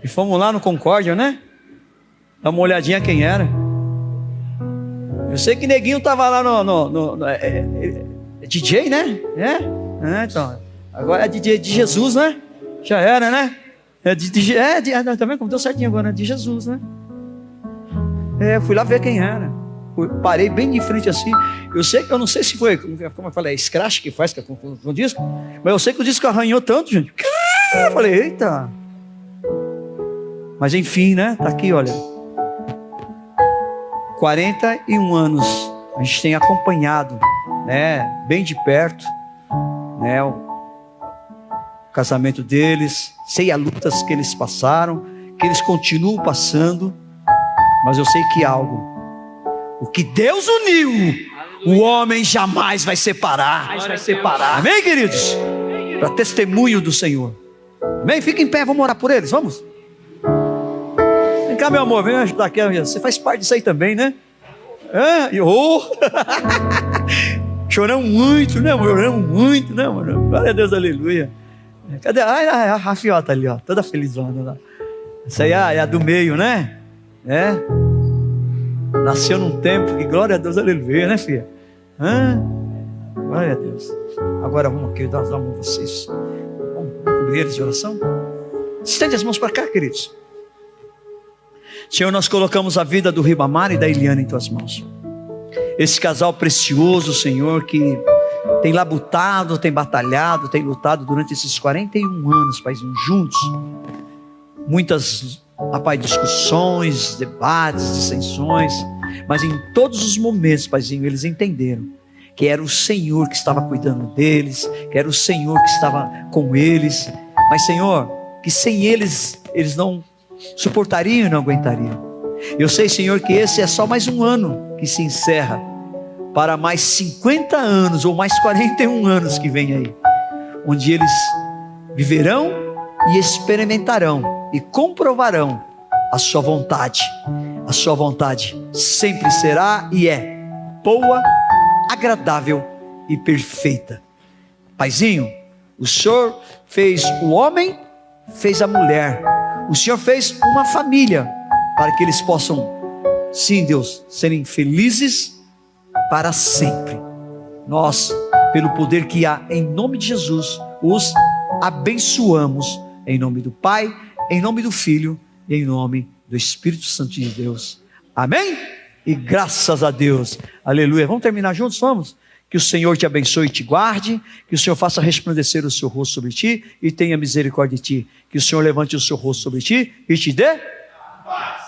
E fomos lá no Concórdia, né? Dar uma olhadinha quem era. Eu sei que Neguinho tava lá no DJ, né? Então, agora é DJ de Jesus, né? Já era, né? Também como deu certinho agora, né? De Jesus, né? Fui lá ver quem era. Parei bem de frente assim. Eu não sei se foi, como eu falei, é scratch que faz com o disco, mas eu sei que o disco arranhou tanto, gente. Eu falei, eita. Mas enfim, né? Tá aqui, olha. 41 anos a gente tem acompanhado, né, bem de perto, né, o casamento deles, sei as lutas que eles passaram, que eles continuam passando, mas eu sei que o que Deus uniu, o homem jamais vai separar. Amém, queridos? Para testemunho do Senhor. Amém? Fica em pé, vamos orar por eles, vamos? Vem cá, meu amor, vem ajudar aqui. Você faz parte disso aí também, né? Choramos muito, né, amor? Glória a Deus, aleluia. Cadê? A Rafiota ali, ó, toda felizona lá. Essa aí é a do meio, né? É. Nasceu num tempo que, glória a Deus, aleluia, né, filha? Glória a Deus. Agora vamos aqui, dar a mão a vocês. Vamos cobrir eles de oração? Estende as mãos para cá, queridos. Senhor, nós colocamos a vida do Ribamar e da Eliane em tuas mãos. Esse casal precioso, Senhor, que tem labutado, tem batalhado, tem lutado durante esses 41 anos, Paizinho, juntos. Muitas, Pai, discussões, debates, dissensões, mas em todos os momentos, Paizinho, eles entenderam que era o Senhor que estava cuidando deles, que era o Senhor que estava com eles, mas, Senhor, que sem eles não suportariam e não aguentariam. Eu sei, Senhor, que esse é só mais um ano que se encerra, para mais 50 anos ou mais 41 anos que vem aí, onde eles viverão e experimentarão e comprovarão a sua vontade. A sua vontade sempre será e é boa, agradável e perfeita. Paizinho, o Senhor fez o homem, fez a mulher, o Senhor fez uma família, para que eles possam, sim, Deus, serem felizes para sempre. Nós, pelo poder que há em nome de Jesus, os abençoamos em nome do Pai, em nome do Filho e em nome do Espírito Santo de Deus. Amém? E graças a Deus. Aleluia. Vamos terminar juntos? Vamos? Que o Senhor te abençoe e te guarde, que o Senhor faça resplandecer o seu rosto sobre ti e tenha misericórdia de ti. Que o Senhor levante o seu rosto sobre ti e te dê paz.